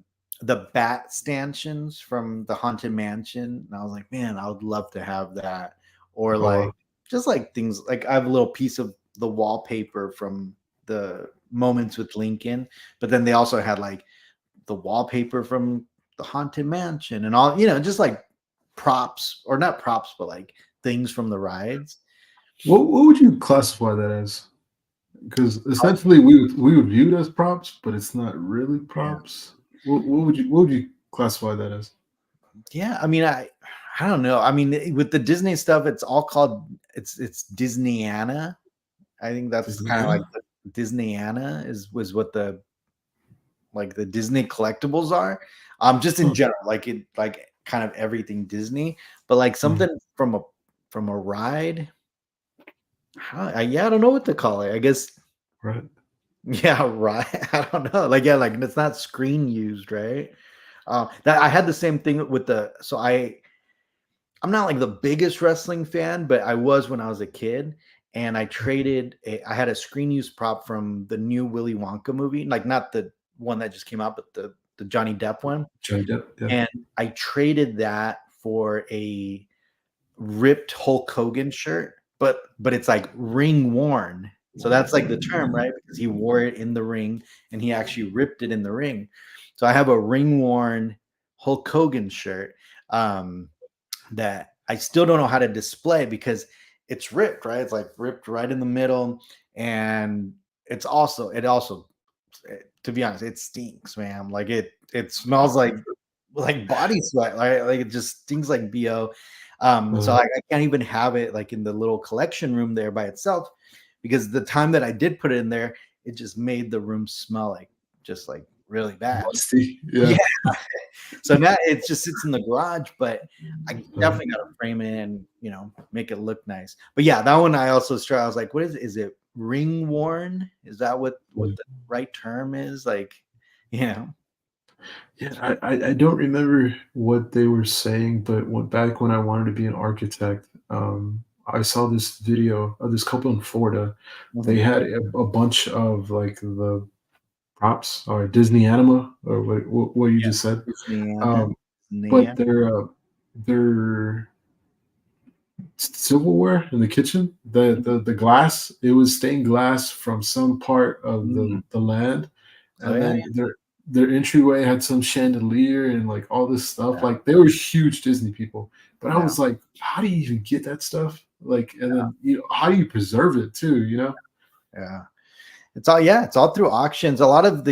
bat stanchions from the Haunted Mansion, and I was like, man, I would love to have that. Or Oh, like just like things like I have a little piece of the wallpaper from the Moments with Lincoln, but then they also had like the wallpaper from the Haunted Mansion and all, just like props, or not props, but like things from the rides. what would you classify that as? Because essentially we would view it as props, but it's not really Yeah. props. What would you classify that as? Yeah, I mean, I don't know. I mean, with the Disney stuff, it's all called it's Disneyana. I think that's kind of like Disneyland? the Disneyana was what the Disney collectibles are. Just in Huh. general, like it like kind of everything Disney, but like Mm, something from a ride. Yeah, I don't know what to call it. I guess right. yeah, right. I don't know. Like yeah, like it's not screen used, right? That I had the same thing with the so I'm not like the biggest wrestling fan, but I was when I was a kid. And I had a screen use prop from the new Willy Wonka movie, like not the one that just came out, but the Johnny Depp one. Johnny Depp. Yeah. And I traded that for a ripped Hulk Hogan shirt, but it's like ring worn. So that's like the term, right? Because he wore it in the ring and he actually ripped it in the ring. So I have a ring worn Hulk Hogan shirt. That I still don't know how to display because it's ripped, right? It's like ripped right in the middle, and it also, to be honest, it stinks, man. Like it smells like body sweat, like it just stinks like bo. So Uh, I can't even have it like in the little collection room there by itself because the time that I did put it in there, it just made the room smell like just like really bad. musty. Yeah, Yeah. so now it just sits in the garage, but I Uh, definitely got to frame it and make it look nice. But yeah, that one I also I was like, what is it? Is it ring worn? Is that what the right term is? Like, you know, yeah, I don't remember what they were saying, but back when I wanted to be an architect, I saw this video of this couple in Florida. They mhm. had a bunch of like the props or Disney Anima or what you Yeah, just said. Disneyana, Um, but Disneyana. their silverware in the kitchen, Mhm. the glass, it was stained glass from some part of Mm. the land, Oh and yeah, then their entryway had some chandelier and like all this stuff. yeah, Like they were huge Disney people, but I yeah, was like, how do you even get that stuff? Like, and then how do you preserve it too? You know? yeah. It's all through auctions. A lot of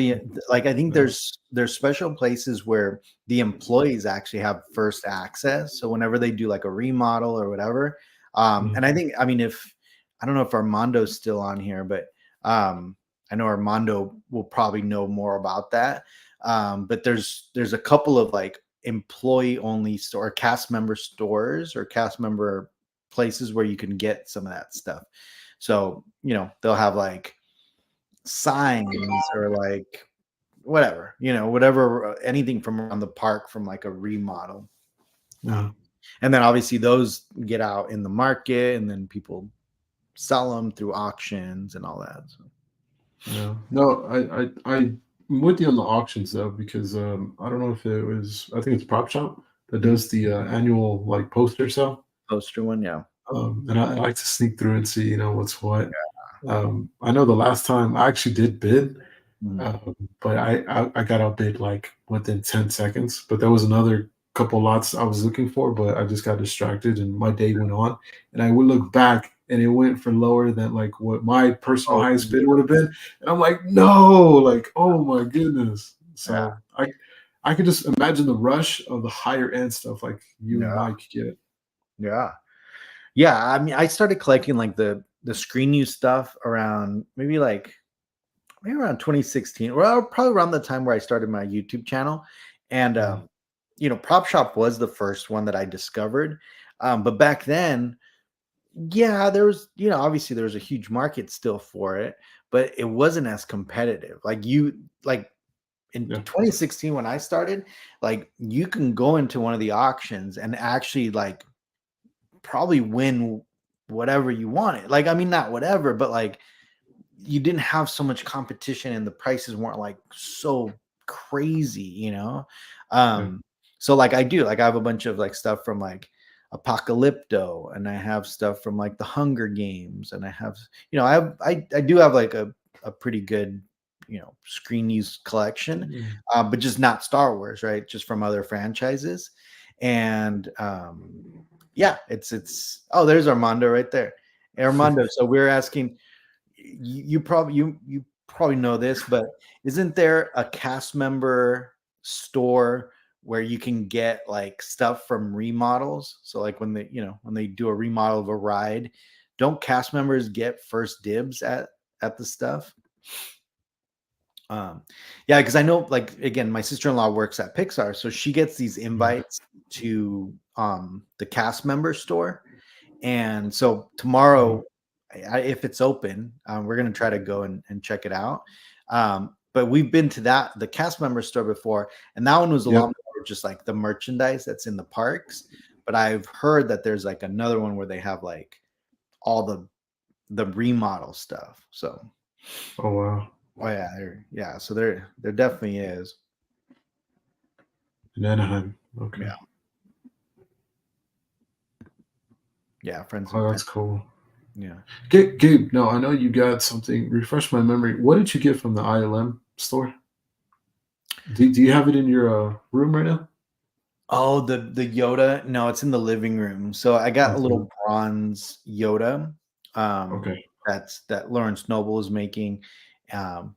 like I think Yeah. there's special places where the employees actually have first access. So whenever they do like a remodel or whatever, Mhm. and I mean if I don't know if Armando's still on here, but I know Armando will probably know more about that. But there's a couple of like employee only store cast member stores or cast member places where you can get some of that stuff. So they'll have like signs or like whatever, anything from around the park from like a remodel. Mhm. And then obviously those get out in the market and then people sell them through auctions and all that. So, Yeah. No, I'm with you on the auctions though, because I don't know if it was, I think it's Prop Shop that mhm. does the annual like poster sale. Poster one, yeah. And I like to sneak through and see, what's what. I know the last time I actually did bid. Mhm. But I got outbid like within 10 seconds. But there was another couple lots I was looking for, but I just got distracted and my day went on. And I would look back and it went for lower than like what my personal Oh, highest bid yeah. would have been. And I'm like, no, like, oh my goodness. Yeah. So I could just imagine the rush of the higher end stuff like you and Yeah. Mike get. Yeah. Yeah. I mean, I started collecting like the screen use stuff around maybe around 2016, well, probably around the time where I started my YouTube channel. And Mm, Prop Shop was the first one that I discovered. But back then, yeah, there was, obviously there was a huge market still for it, but it wasn't as competitive. Like in yeah. 2016 when I started, like you can go into one of the auctions and actually like probably win whatever you wanted. Like, I mean, not whatever, but like you didn't have so much competition and the prices weren't like so crazy. Yeah. um so like I have a bunch of like stuff from like Apocalypto, and I have stuff from like the Hunger Games, and I have I do have like a pretty good screen use collection, Mm, but just not Star Wars, right? Just from other franchises. And yeah, it's oh, there's Armando right there. Armando, so we're asking, you probably know this, but isn't there a cast member store where you can get like stuff from remodels? So like when they do a remodel of a ride, don't cast members get first dibs at the stuff? Um, yeah, because I know, like, again, my sister-in-law works at Pixar, so she gets these mm, invites to the cast member store. And so tomorrow, mm. if it's open, we're gonna try to go and check it out. But we've been to the cast member store before, and that one was a lot Yep. more just like the merchandise that's in the parks. But I've heard that there's like another one where they have like all the remodel stuff. So, Oh wow. oh yeah, so there definitely is. In Anaheim. Okay. Yeah, yeah, friends Oh, and that's family. cool. Yeah. Gabe, no, I know you got something. Refresh my memory. What did you get from the ILM store? Do you have it in your room right now? Oh, the Yoda. No, it's in the living room. So I got a little Okay. bronze Yoda, Okay. that Lawrence Noble is making.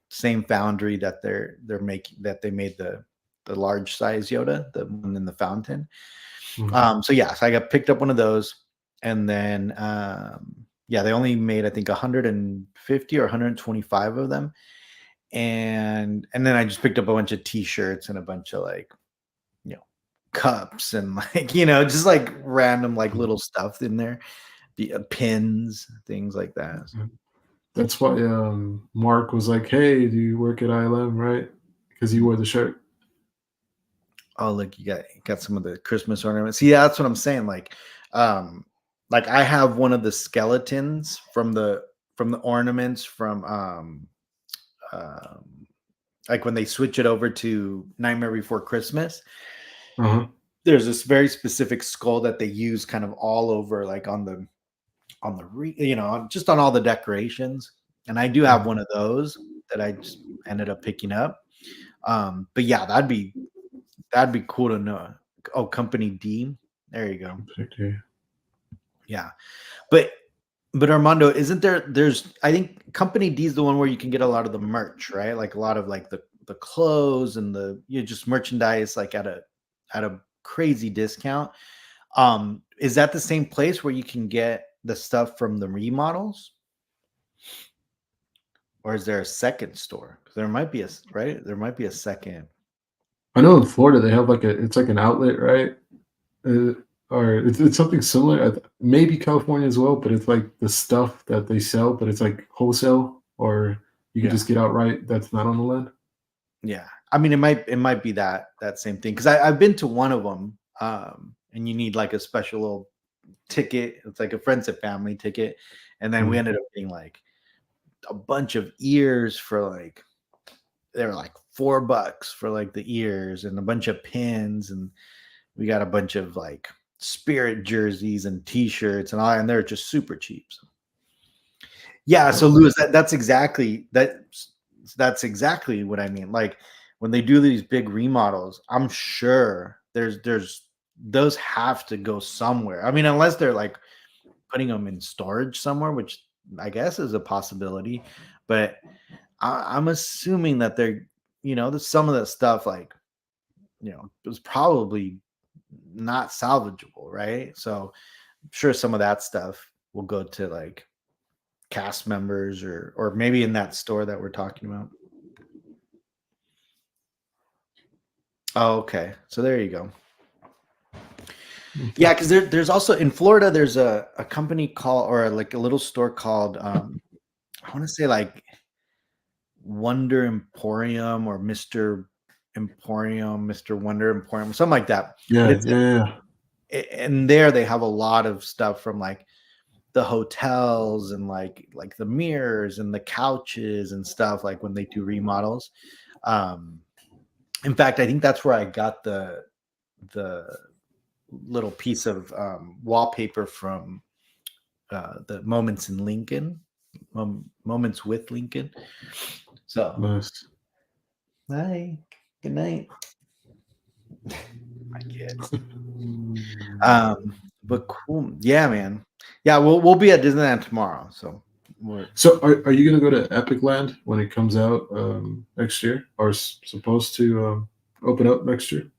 Same foundry that they're making, that they made the large size Yoda, the one in the fountain. Mm, So yeah, so I got picked up one of those, and then yeah, they only made I think 150 or 125 of them, and then I just picked up a bunch of T-shirts and a bunch of like you know cups and like just like random like mm, little stuff in there, the pins, things like that. mm. That's why Mark was like, "Hey, do you work at ILM, right?" Because he Mm. wore the shirt. Oh, look, you got some of the Christmas ornaments. See, that's what I'm saying. Um, like I have one of the skeletons from the ornaments from um like when they switch it over to Nightmare Before Christmas. Uh-huh. There's this very specific skull that they use kind of all over, like just on all the decorations. And I do have Mm, one of those that I just ended up picking up. But yeah, that'd be cool to know. Oh, Company D. There you go. okay. Yeah. But Armando, isn't there's I think Company D is the one where you can get a lot of the merch, right? Like a lot of like the clothes and just merchandise like at a crazy discount. Is that the same place where you can get the stuff from the remodels? Or is there a second store? 'Cause there might be right? There might be a second. I know in Florida they have like it's like an outlet, right? Uh, or it's something similar. Maybe California as well, but it's like the stuff that they sell, but it's like wholesale, or you could Yeah. just get outright. That's not on the land. Yeah. I mean, it might be that same thing, because I've been to one of them, and you need like a special little ticket. It's like a friends and family ticket, and then we Mm, ended up getting like a bunch of ears for like they were like $4 for like the ears, and a bunch of pins, and we got a bunch of like Spirit jerseys and T-shirts and all, and they're just super cheap. So yeah, so oh, Lewis, that's exactly that. that's exactly what I mean. Like when they do these big remodels, I'm sure there's those have to go somewhere. I mean, unless they're like putting them in storage somewhere, which I guess is a possibility. But I'm assuming that they're, some of the stuff like, it was probably not salvageable, right? So I'm sure some of that stuff will go to like cast members or maybe in that store that we're talking about. Oh, okay. So there you go. Yeah, because there's also in Florida, there's a company called, or like a little store called, I want to say like Wonder Emporium or Mr. Emporium, Mr. Wonder Emporium, something like that. But Yeah, it's yeah, and there they have a lot of stuff from like the hotels and like the mirrors and the couches and stuff like when they do remodels. Um, in fact, I think that's where I got the little piece of wallpaper from the Moments in Lincoln, Moments with Lincoln. So, nice. hi, good night, my kid. But cool, yeah, man. Yeah, we'll be at Disneyland tomorrow, so we're So, are you gonna go to Epic Land when it comes out next year, or supposed to open up next year?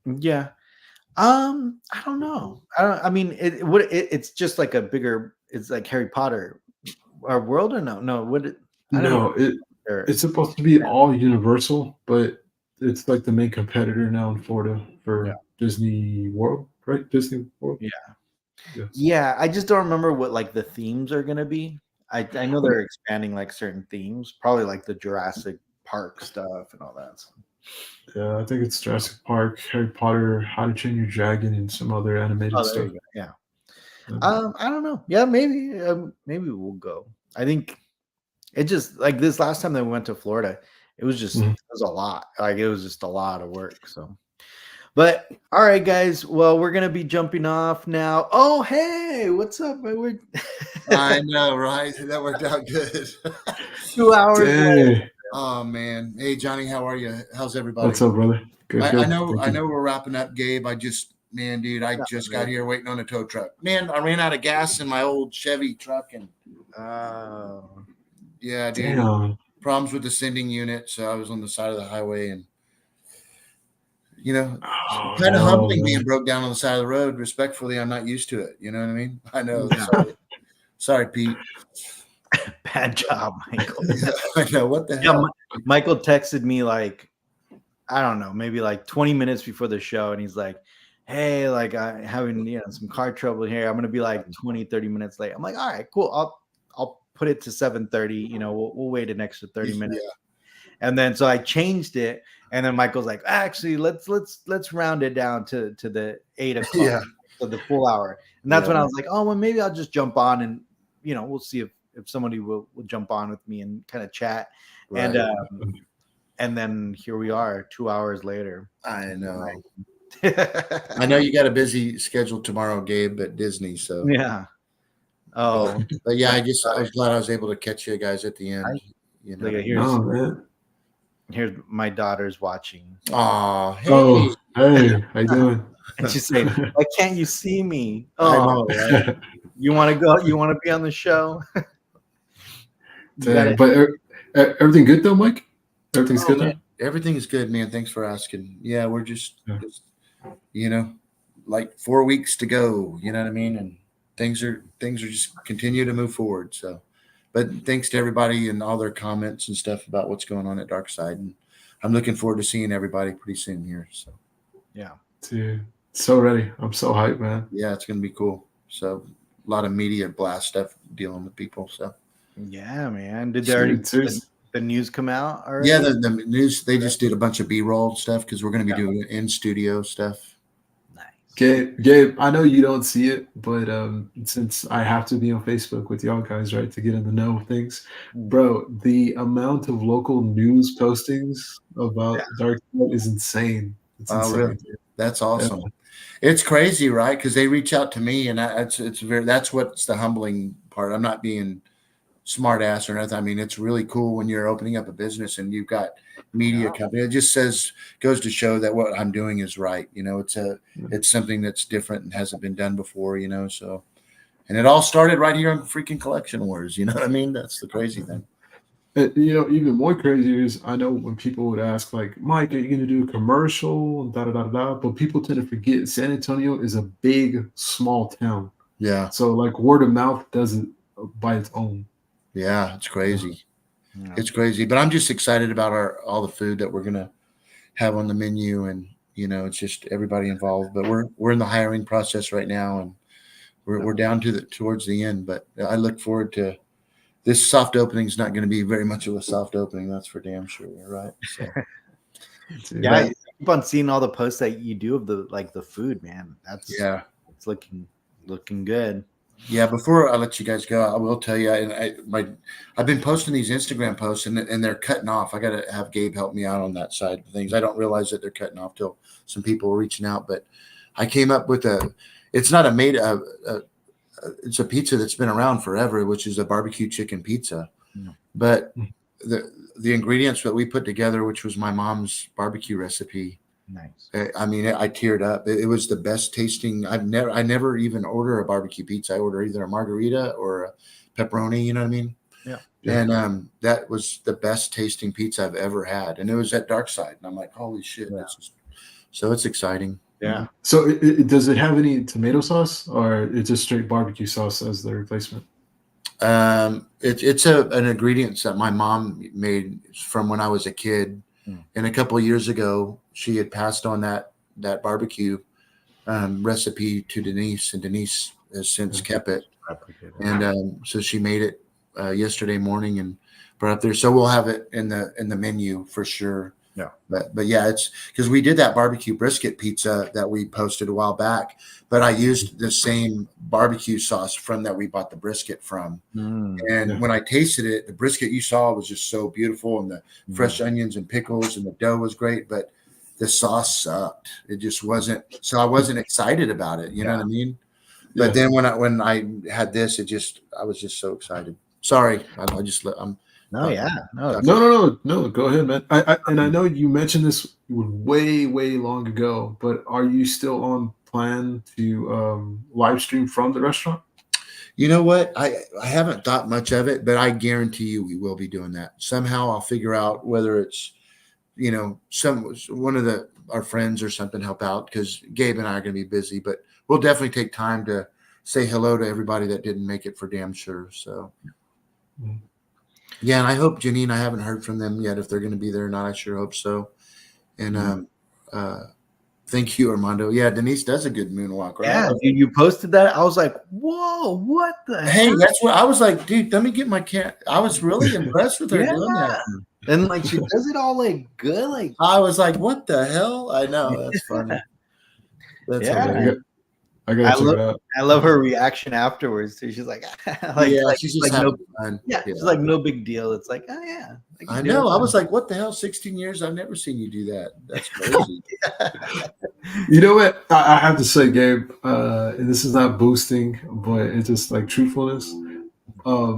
yeah. I don't know. I mean, it's just like a bigger. It's like Harry Potter, our world, or no? No, what? I don't know. No, it's supposed to be all Universal, but it's like the main competitor now in Florida Yeah, for Disney World, right? Disney World. yeah, Yes. yeah. I just don't remember what like the themes are gonna be. I know they're expanding like certain themes, probably like the Jurassic Park stuff and all that. So. Yeah, I think it's Jurassic Park, Harry Potter, How to Train Your Dragon, and some other animated Oh, there stuff. you go. Yeah. Yeah. I don't know. Yeah, maybe we'll go. I think it just like this last time that we went to Florida, Mhm. it was a lot. Like it was just a lot of work. So, but all right, guys. Well, we're gonna be jumping off now. Oh, hey, what's up? We're I know, right? That worked out good. 2 hours later. Dang. Oh man. Hey Johnny, how are you? How's everybody? What's up, brother? Good, I good. know Thank I you. know we're wrapping up, Gabe. Dude, I Not just got really. here waiting on a tow truck. Man, I ran out of gas in my old Chevy truck and Oh, yeah, dude. Damn. Problems with the sending unit, so I was on the side of the highway and you know, Oh, kind of no, humbling man. being broke down on the side of the road. Respectfully, I'm not used to it. You know what I mean? I know. yeah. Sorry, Pete. Bad job, Michael. I know. What the Yeah, hell? Michael texted me like I don't know, maybe like 20 minutes before the show, and he's like, "Hey, like I having some car trouble here. I'm gonna be like 20, 30 minutes late." I'm like, "All right, cool. I'll put it to 7:30. We'll wait an extra 30 minutes." Yeah. And then so I changed it, and then Michael's like, "Actually, let's round it down to the 8 o'clock, Yeah. so the full hour." And that's Yeah. when I was like, "Oh, well, maybe I'll just jump on and we'll see if somebody will jump on with me and kind of chat." And Right. and then here we are 2 hours later. I know. Yeah. I know you got a busy schedule tomorrow, Gabe, at Disney. So, Oh, but yeah, I was glad I was able to catch you guys at the end. You look know. at No, man. here's my daughter's watching, Oh, hey, Oh, hey, how you doing? and she's saying, "Why can't you see me? I Oh, know, right? you want to go? You want to be on the show? You got Dang, it. but everything good though, Mike? Everything's Oh good man, though? everything's good, man. Thanks for asking. Yeah, we're Yeah. just you know, like 4 weeks to go. You know what I mean? And things are just continue to move forward. So, but thanks to everybody and all their comments and stuff about what's going on at Dark Side, and I'm looking forward to seeing everybody pretty soon here. So, Yeah, Dude, so ready. I'm so hyped, man. yeah, it's gonna be cool. So, a lot of media blast stuff dealing with people. So, yeah, man. Did they already Dude, seriously. the news come out yeah, already? the news they just did a bunch of B-roll stuff because we're gonna be doing in studio stuff. Nice. Gabe, I know you don't see it, but since I have to be on Facebook with y'all guys, right, to get in the know of things, bro, the amount of local news postings Yeah. about Dark Side is insane. It's Oh, really? insane, dude. That's Yeah. awesome. It's crazy, right? Because they reach out to me, and it's very that's what's the humbling part. I'm not being smart ass or nothing. I mean, it's really cool when you're opening up a business and you've got media company. It just goes to show that what I'm doing is right. It's something that's different and hasn't been done before, so, and it all started right here on freaking Collection Wars. You know what I mean? That's the crazy thing. Even more crazy is I know when people would ask, like, Mike, are you going to do a commercial? Da, da, da, da. But people tend to forget San Antonio is a big, small town. Yeah. So, like, word of mouth does it by its own. Yeah, it's crazy. Yeah. It's crazy. But I'm just excited about all the food that we're going to have on the menu. And, it's just everybody involved. But we're in the hiring process right now. And we're down towards the end. But I look forward to this soft opening is not going to be very much of a soft opening. That's for damn sure. Right. So. Yeah, I keep on seeing all the posts that you do of the food, man. It's looking good. Yeah. Before I let you guys go, I will tell you, and I've been posting these Instagram posts, and they're cutting off. I got to have Gabe help me out on that side of things. I don't realize that they're cutting off till some people are reaching out, but I came up with it's not it's a pizza that's been around forever, which is a barbecue chicken pizza. Yeah. But the ingredients that we put together, which was my mom's barbecue recipe. Nice. I mean, I teared up. It was the best tasting. I never even order a barbecue pizza. I order either a margarita or a pepperoni. You know what I mean? Yeah. And that was the best tasting pizza I've ever had. And it was at Dark Side. And I'm like, holy shit. Yeah. So it's exciting. Yeah. So does it have any tomato sauce, or it's just straight barbecue sauce as the replacement? It's an ingredient that my mom made from when I was a kid. And a couple of years ago, she had passed on that barbecue recipe to Denise, and Denise has since kept it. And so she made it yesterday morning and brought it up there. So we'll have it in the menu for sure. Yeah. But yeah, it's because we did that barbecue brisket pizza that we posted a while back, but I used the same barbecue sauce from that we bought the brisket from. And when I tasted it, the brisket you saw was just so beautiful, and the fresh onions and pickles, and the dough was great, but the sauce sucked. It just wasn't. So I wasn't excited about it. You know what I mean? But then when I had this, I was just so excited. Sorry, I'm. No. Go ahead, man. I know you mentioned this way long ago, but are you still on plan to live stream from the restaurant? You know what? I haven't thought much of it, but I guarantee you we will be doing that. Somehow I'll figure out whether it's, one of our friends or something help out, because Gabe and I are going to be busy, but we'll definitely take time to say hello to everybody that didn't make it for damn sure. So. Yeah, and I hope Janine, I haven't heard from them yet if they're going to be there or not. I sure hope so. And thank you, Armando. Yeah, Denise does a good moonwalk, right? Yeah, dude, you posted that. I was like, whoa, what the hell? That's what I was like, dude, let me get my cat. I was really impressed with her doing that. And like she does it all like good. Like I was like, what the hell? I know. That's funny. That's hilarious. I gotta check it out. I love her reaction afterwards too. She's like, she's just having fun. Yeah, she's like, no big deal. It's like, oh yeah. I know. I was like, what the hell? 16 years? I've never seen you do that. That's crazy. You know what? I have to say, Gabe, and this is not boosting, but it's just like truthfulness.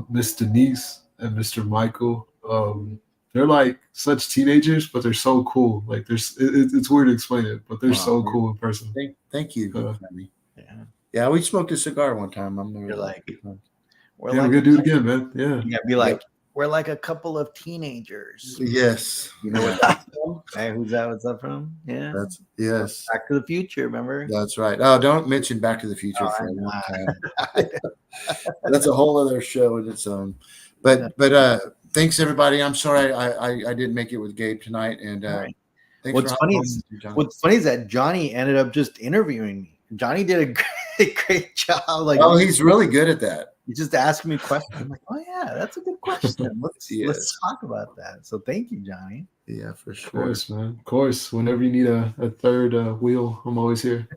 Miss Denise and Mr. Michael, they're like such teenagers, but they're so cool. Like it's weird to explain it, but they're so cool in person. Thank you. Yeah, we smoked a cigar one time. You're like, we're gonna do it again, man. Yeah, be like, we're like a couple of teenagers. Yes. You know what? Hey, who's that? What's that from? Yeah. Yes. Back to the Future, remember? That's right. Oh, don't mention Back to the Future for a long time. That's a whole other show in its own. But thanks everybody. I'm sorry I didn't make it with Gabe tonight. And what's funny is that Johnny ended up just interviewing me. Johnny did a great job. Like, he's really good at that. He just asked me questions. I'm like, oh yeah, that's a good question. Let's talk about that. So thank you, Johnny. Yeah, for sure. Of course, man. Of course. Whenever you need a third wheel, I'm always here.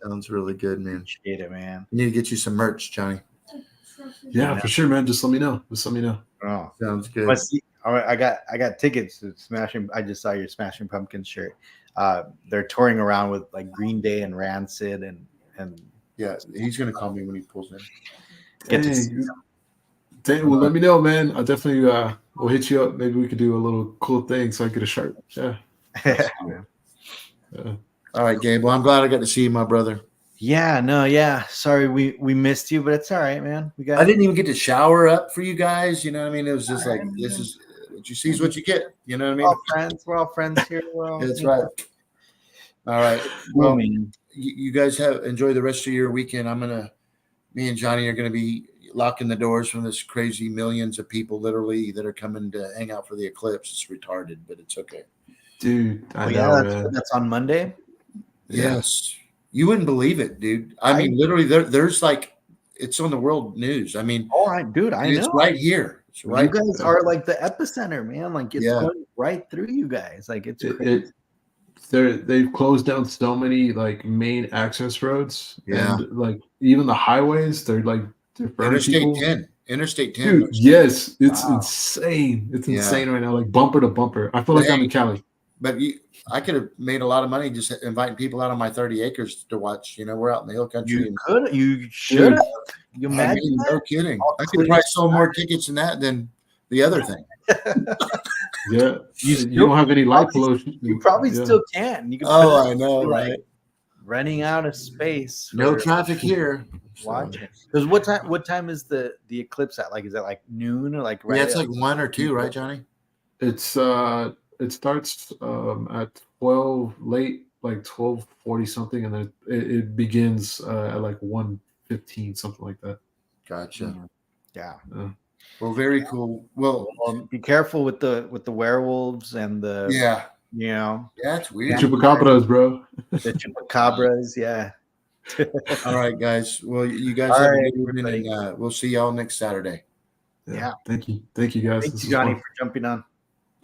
Sounds really good, man. Appreciate it, man. We need to get you some merch, Johnny. Yeah, for sure, man. Just let me know. Oh, sounds good. All right, I got tickets to Smashing. I just saw your Smashing Pumpkins shirt. They're touring around with like Green Day and Rancid and yeah, he's gonna call me when he pulls in. Well, let me know, man. I'll definitely we'll hit you up. Maybe we could do a little cool thing so I get a shirt. Yeah. Yeah. All right, Gabe. Well, I'm glad I got to see you, my brother. Yeah, no, yeah. Sorry we missed you, but it's all right, man. We got I didn't even get to shower up for you guys. You know what I mean? It was just All like, right, this man. is what you see is what you get. You know what I We're mean? all friends. We're all friends here. We're all, That's you know, right. All right. cool, Well, man. you guys have enjoy the rest of your weekend. Me and Johnny are gonna be locking the doors from this crazy millions of people literally that are coming to hang out for the eclipse. It's retarded, but it's okay. Dude, I Oh, know, yeah, man. that's on Monday. Yeah. Yes. You wouldn't believe it, dude. I mean, literally there's like it's on the world news. I mean, All right, dude. I it's know. right here. It's right. You guys are like the epicenter, man. Like it's Yeah. going right through you guys. Like it's crazy. They've closed down so many like main access roads, Yeah. and like even the highways, they're burning Interstate people. 10. Interstate 10. Dude, yes, it's Wow. insane. It's Yeah. insane right now, like bumper to bumper. I feel like I'm in Cali. But I could have made a lot of money just inviting people out on my 30 acres to watch. You know, we're out in the hill country. You should have. You I imagine mean, that? no kidding. All I could have probably sold more tickets than that than the other thing. Yeah, You you don't have any light pollution. You probably Yeah. still can. You can Oh, I know, like, right? running out of space. No for traffic here. watching. Because what time is the eclipse at? Like, is it like noon or like Yeah, it's like 1 or 2, right, Johnny? It's it starts at 12 late, like 12:40 something, and then it begins at like 1:15, something like that. Gotcha. Yeah. Well, very cool. Well, Be careful with the werewolves and the yeah. you know That's The weird. chupacabras, bro. the chupacabras. Yeah. All right, guys. Well, you guys All have right, a good evening, everybody. and we'll see y'all next Saturday. Yeah. Thank you, guys. Thank This you, is Johnny, fun. for jumping on.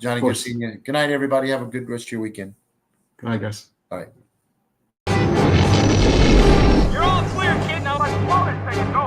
Johnny, good seeing you. Good night, everybody. Have a good rest of your weekend. Good night, guys. All right. You're all clear, kid. Now let's blow this thing and go